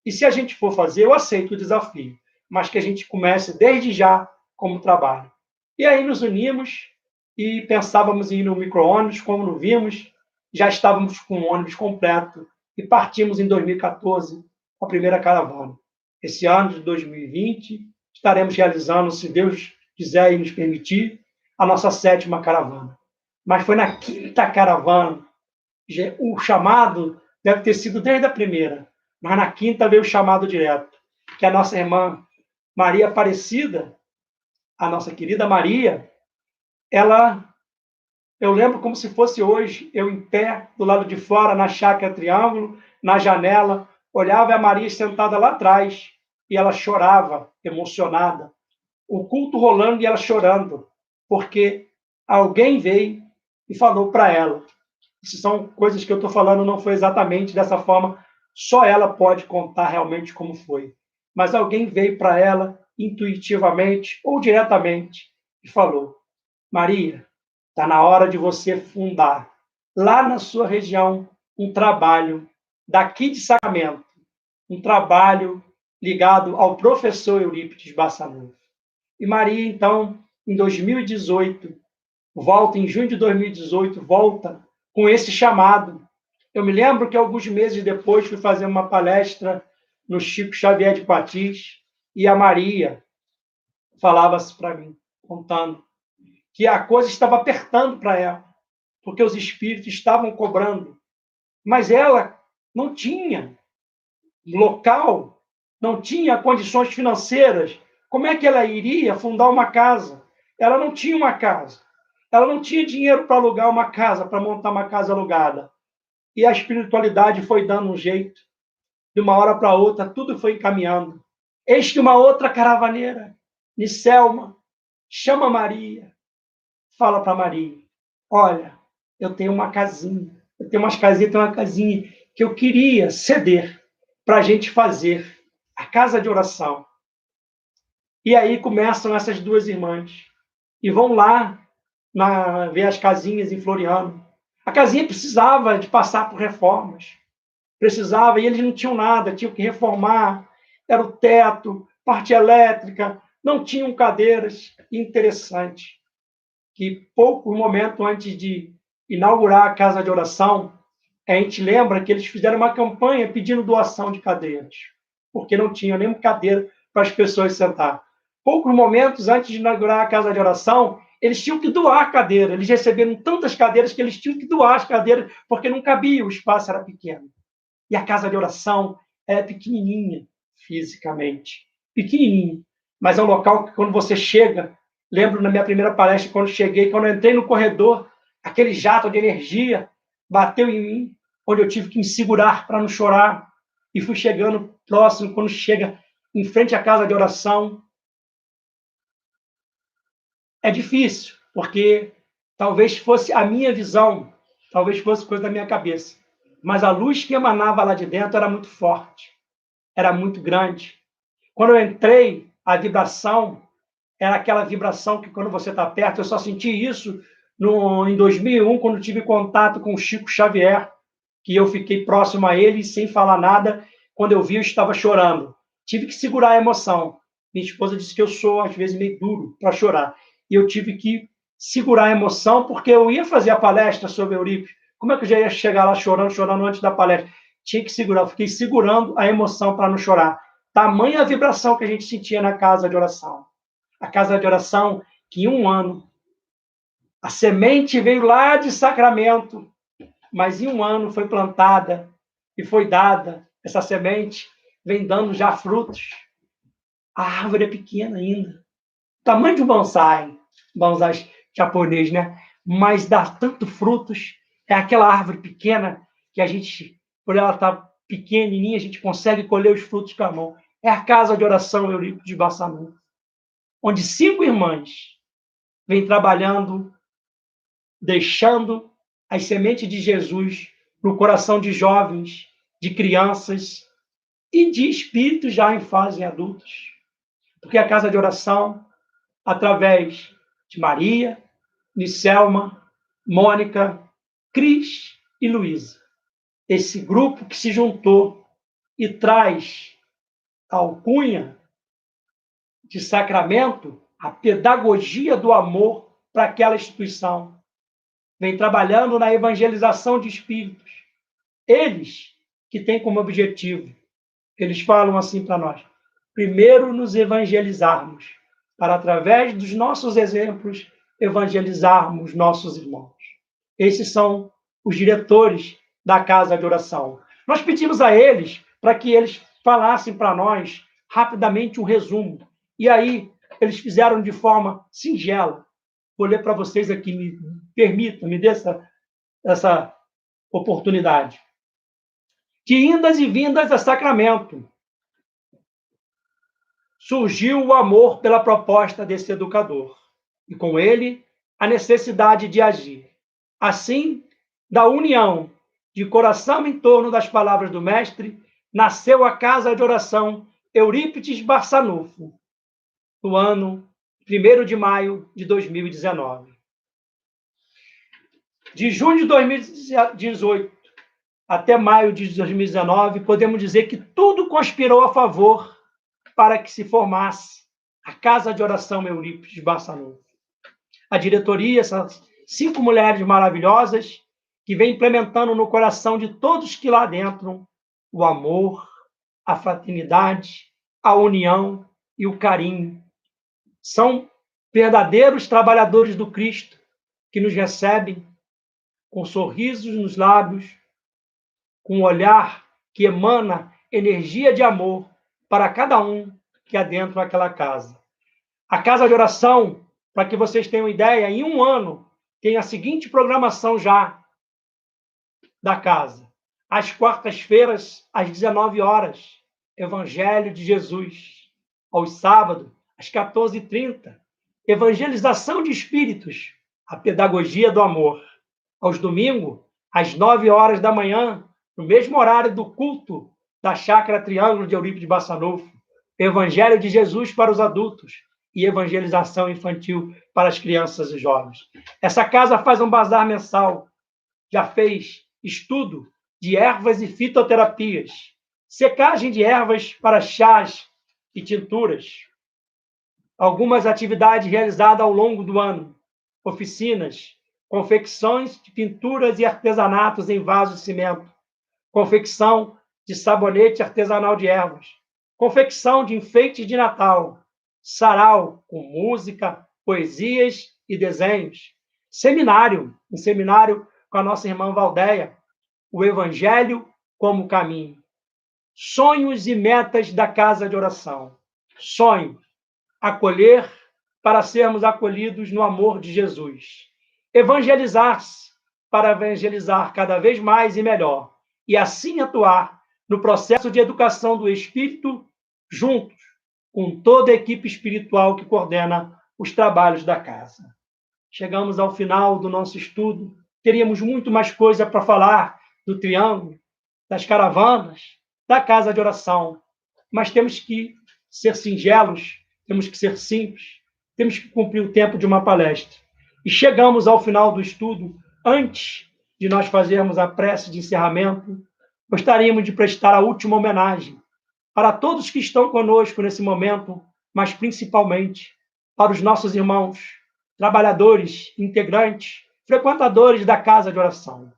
E se a gente for fazer, eu aceito o desafio, mas que a gente comece desde já como trabalho. E aí nos unimos e pensávamos em ir no micro-ônibus, como não vimos, já estávamos com o ônibus completo e partimos em 2014 com a primeira caravana. Esse ano de 2020, estaremos realizando, se Deus quiser e nos permitir, a nossa 7ª caravana. Mas foi na 5ª caravana, o chamado deve ter sido desde a primeira, mas na 5ª veio o chamado direto, que a nossa irmã Maria Aparecida, a nossa querida Maria, eu lembro como se fosse hoje, eu em pé, do lado de fora, na chácara Triângulo, na janela, olhava a Maria sentada lá atrás, e ela chorava, emocionada. O culto rolando e ela chorando, porque alguém veio e falou para ela. Isso são coisas que eu estou falando, não foi exatamente dessa forma, só ela pode contar realmente como foi. Mas alguém veio para ela intuitivamente ou diretamente e falou: Maria, está na hora de você fundar lá na sua região um trabalho daqui de Sacramento, um trabalho ligado ao professor Eurípides Bassanufo. E Maria, então, em 2018, volta, em junho de 2018, volta com esse chamado. Eu me lembro que alguns meses depois fui fazer uma palestra no Chico Xavier de Poitiers e a Maria falava-se para mim, contando que a coisa estava apertando para ela, porque os espíritos estavam cobrando, mas ela não tinha local, não tinha condições financeiras. Como é que ela iria fundar uma casa? Ela não tinha uma casa. Ela não tinha dinheiro para alugar uma casa, para montar uma casa alugada. E a espiritualidade foi dando um jeito. De uma hora para outra, tudo foi encaminhando. Eis que uma outra caravaneira, Nicelma, chama Maria, fala para Maria: olha, eu tenho uma casinha, eu tenho umas casinhas, tenho uma casinha que eu queria ceder para a gente fazer a casa de oração. E aí começam essas duas irmãs e vão lá ver as casinhas em Floriano. A casinha precisava de passar por reformas, precisava, e eles não tinham nada, tinham que reformar, era o teto, parte elétrica, não tinham cadeiras. Interessante que pouco momento antes de inaugurar a casa de oração, a gente lembra que eles fizeram uma campanha pedindo doação de cadeiras, porque não tinha nem cadeira para as pessoas sentar. Poucos momentos antes de inaugurar a casa de oração, eles tinham que doar a cadeira. Eles receberam tantas cadeiras que eles tinham que doar as cadeiras, porque não cabia, o espaço era pequeno. E a casa de oração é pequenininha, fisicamente. Pequenininha. Mas é um local que, quando você chega, lembro na minha primeira palestra, quando cheguei, quando eu entrei no corredor, aquele jato de energia bateu em mim, onde eu tive que me segurar para não chorar. E fui chegando próximo, quando chega em frente à casa de oração. É difícil, porque talvez fosse a minha visão, talvez fosse coisa da minha cabeça. Mas a luz que emanava lá de dentro era muito forte, era muito grande. Quando eu entrei, a vibração era aquela vibração que, quando você está perto, eu só senti isso em 2001, quando tive contato com o Chico Xavier, que eu fiquei próximo a ele, sem falar nada. Quando eu vi, eu estava chorando. Tive que segurar a emoção. Minha esposa disse que eu sou, às vezes, meio duro para chorar. E eu tive que segurar a emoção, porque eu ia fazer a palestra sobre Eurípides. Como é que eu já ia chegar lá chorando antes da palestra? Tinha que segurar. Eu fiquei segurando a emoção para não chorar. Tamanha a vibração que a gente sentia na casa de oração. A casa de oração que, em um ano, a semente veio lá de Sacramento, mas em um ano foi plantada e foi dada. Essa semente vem dando já frutos. A árvore é pequena ainda, tamanho de um bonsai japonês, né? Mas dá tanto frutos. É aquela árvore pequena que a gente, por ela estar pequenininha, a gente consegue colher os frutos com a mão. É a casa de oração Eurípides de Bassanufo, onde 5 irmãs vêm trabalhando, deixando as sementes de Jesus no coração de jovens, de crianças e de espíritos já em fase adultos. Porque a casa de oração, através de Maria, Nicelma, Mônica, Cris e Luísa, esse grupo que se juntou e traz a alcunha de Sacramento a pedagogia do amor para aquela instituição. Vem trabalhando na evangelização de espíritos. Eles que têm como objetivo, eles falam assim para nós: primeiro nos evangelizarmos, para, através dos nossos exemplos, evangelizarmos nossos irmãos. Esses são os diretores da casa de oração. Nós pedimos a eles para que eles falassem para nós rapidamente um resumo. E aí eles fizeram de forma singela. Vou ler para vocês aqui, me permitam, me dê essa oportunidade. De indas e vindas a Sacramento, surgiu o amor pela proposta desse educador, e com ele a necessidade de agir. Assim, da união de coração em torno das palavras do Mestre, nasceu a Casa de Oração Eurípides Barçanufo, no ano 1º de maio de 2019. De junho de 2018 até maio de 2019, podemos dizer que tudo conspirou a favor para que se formasse a Casa de Oração Eurípides Barçanufo. A diretoria, essas 5 mulheres maravilhosas, que vem implementando no coração de todos que lá dentro o amor, a fraternidade, a união e o carinho. São verdadeiros trabalhadores do Cristo que nos recebem com sorrisos nos lábios, com um olhar que emana energia de amor para cada um que adentra aquela casa. A Casa de Oração, para que vocês tenham ideia, em um ano tem a seguinte programação já da casa. Às quartas-feiras, às 19 horas, Evangelho de Jesus. Aos sábados, às 14h30, Evangelização de Espíritos, a Pedagogia do Amor. Aos domingos, às 9 horas da manhã, no mesmo horário do culto da Chácara Triângulo de Eurípides Barçanufo, Evangelho de Jesus para os adultos e evangelização infantil para as crianças e jovens. Essa casa faz um bazar mensal, já fez estudo de ervas e fitoterapias, secagem de ervas para chás e tinturas, algumas atividades realizadas ao longo do ano, oficinas, confecções de pinturas e artesanatos em vaso de cimento, confecção de sabonete artesanal de ervas, confecção de enfeites de Natal, sarau com música, poesias e desenhos, um seminário com a nossa irmã Valdeia, o Evangelho como caminho, sonhos e metas da Casa de Oração, sonho, acolher para sermos acolhidos no amor de Jesus, evangelizar-se para evangelizar cada vez mais e melhor, e assim atuar no processo de educação do Espírito juntos com toda a equipe espiritual que coordena os trabalhos da casa. Chegamos ao final do nosso estudo, teríamos muito mais coisa para falar do Triângulo, das caravanas, da Casa de Oração, mas temos que ser singelos, temos que ser simples, temos que cumprir o tempo de uma palestra. E chegamos ao final do estudo, antes de nós fazermos a prece de encerramento, gostaríamos de prestar a última homenagem para todos que estão conosco nesse momento, mas principalmente para os nossos irmãos, trabalhadores, integrantes, frequentadores da Casa de Oração,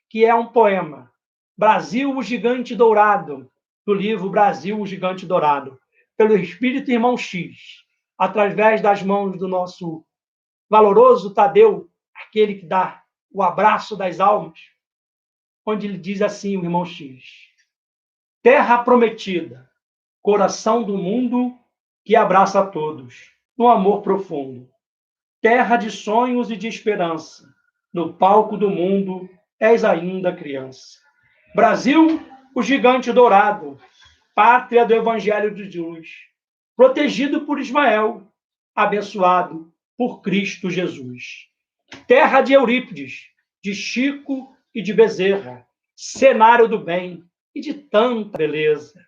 que é um poema, Brasil, o Gigante Dourado, do livro Brasil, o Gigante Dourado, pelo Espírito Irmão X, através das mãos do nosso valoroso Tadeu, aquele que dá o abraço das almas, onde ele diz assim, o Irmão X: terra prometida, coração do mundo que abraça a todos, no amor profundo. Terra de sonhos e de esperança, no palco do mundo és ainda criança. Brasil, o gigante dourado, pátria do Evangelho de luz, protegido por Ismael, abençoado por Cristo Jesus. Terra de Eurípides, de Chico e de Bezerra, cenário do bem e de tanta beleza.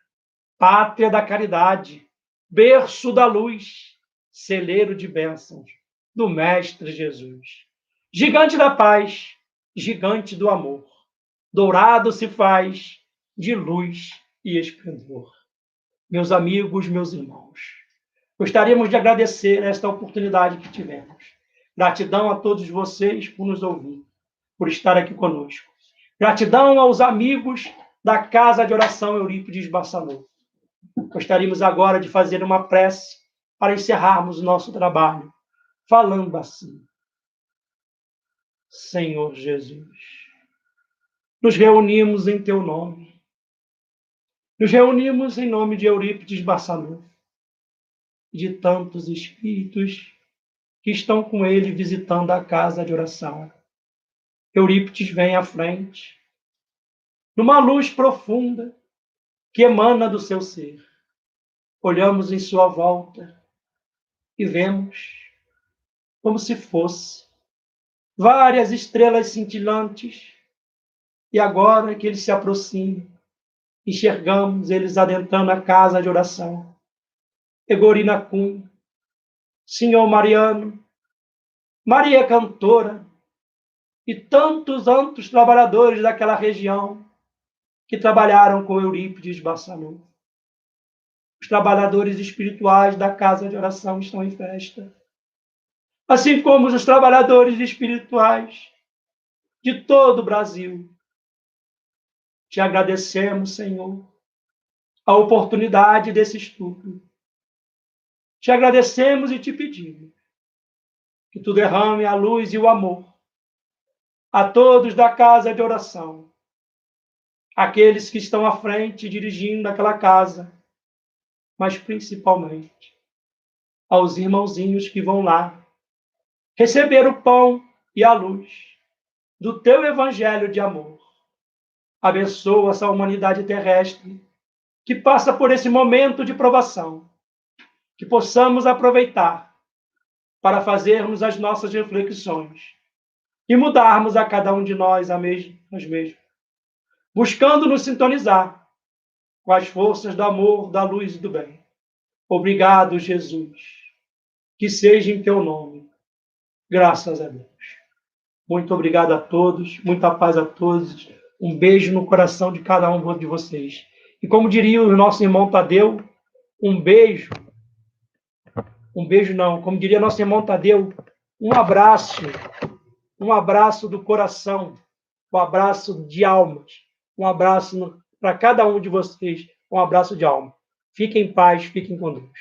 Pátria da caridade, berço da luz, celeiro de bênçãos do Mestre Jesus. Gigante da paz, gigante do amor, dourado se faz de luz e esplendor. Meus amigos, meus irmãos, gostaríamos de agradecer esta oportunidade que tivemos. Gratidão a todos vocês por nos ouvir, por estar aqui conosco. Gratidão aos amigos da Casa de Oração Eurípides Barçanufo. Gostaríamos agora de fazer uma prece para encerrarmos o nosso trabalho, falando assim: Senhor Jesus, nos reunimos em teu nome. Nos reunimos em nome de Eurípides Barçanufo, de tantos espíritos que estão com ele visitando a Casa de Oração. Eurípides vem à frente, numa luz profunda que emana do seu ser. olhamos em sua volta e vemos, como se fosse, várias estrelas cintilantes, e agora que eles se aproximam, enxergamos eles adentrando a casa de oração. Egorina Cunha, Senhor Mariano, Maria Cantora e tantos outros trabalhadores daquela região que trabalharam com Eurípides Barçanufo. Os trabalhadores espirituais da casa de oração estão em festa, assim como os trabalhadores espirituais de todo o Brasil. Te agradecemos, Senhor, a oportunidade desse estudo. Te agradecemos e te pedimos que tu derrame a luz e o amor a todos da casa de oração, aqueles que estão à frente dirigindo aquela casa, mas principalmente aos irmãozinhos que vão lá receber o pão e a luz do teu evangelho de amor. Abençoa essa humanidade terrestre que passa por esse momento de provação, que possamos aproveitar para fazermos as nossas reflexões e mudarmos a cada um de nós nós mesmos, buscando nos sintonizar com as forças do amor, da luz e do bem. Obrigado, Jesus. Que seja em teu nome. Graças a Deus. Muito obrigado a todos, muita paz a todos. Um beijo no coração de cada um de vocês. E como diria o nosso irmão Tadeu, um beijo não, como diria nosso irmão Tadeu, um abraço do coração, um abraço de almas, um abraço para cada um de vocês, um abraço de alma. Fiquem em paz, fiquem com Deus.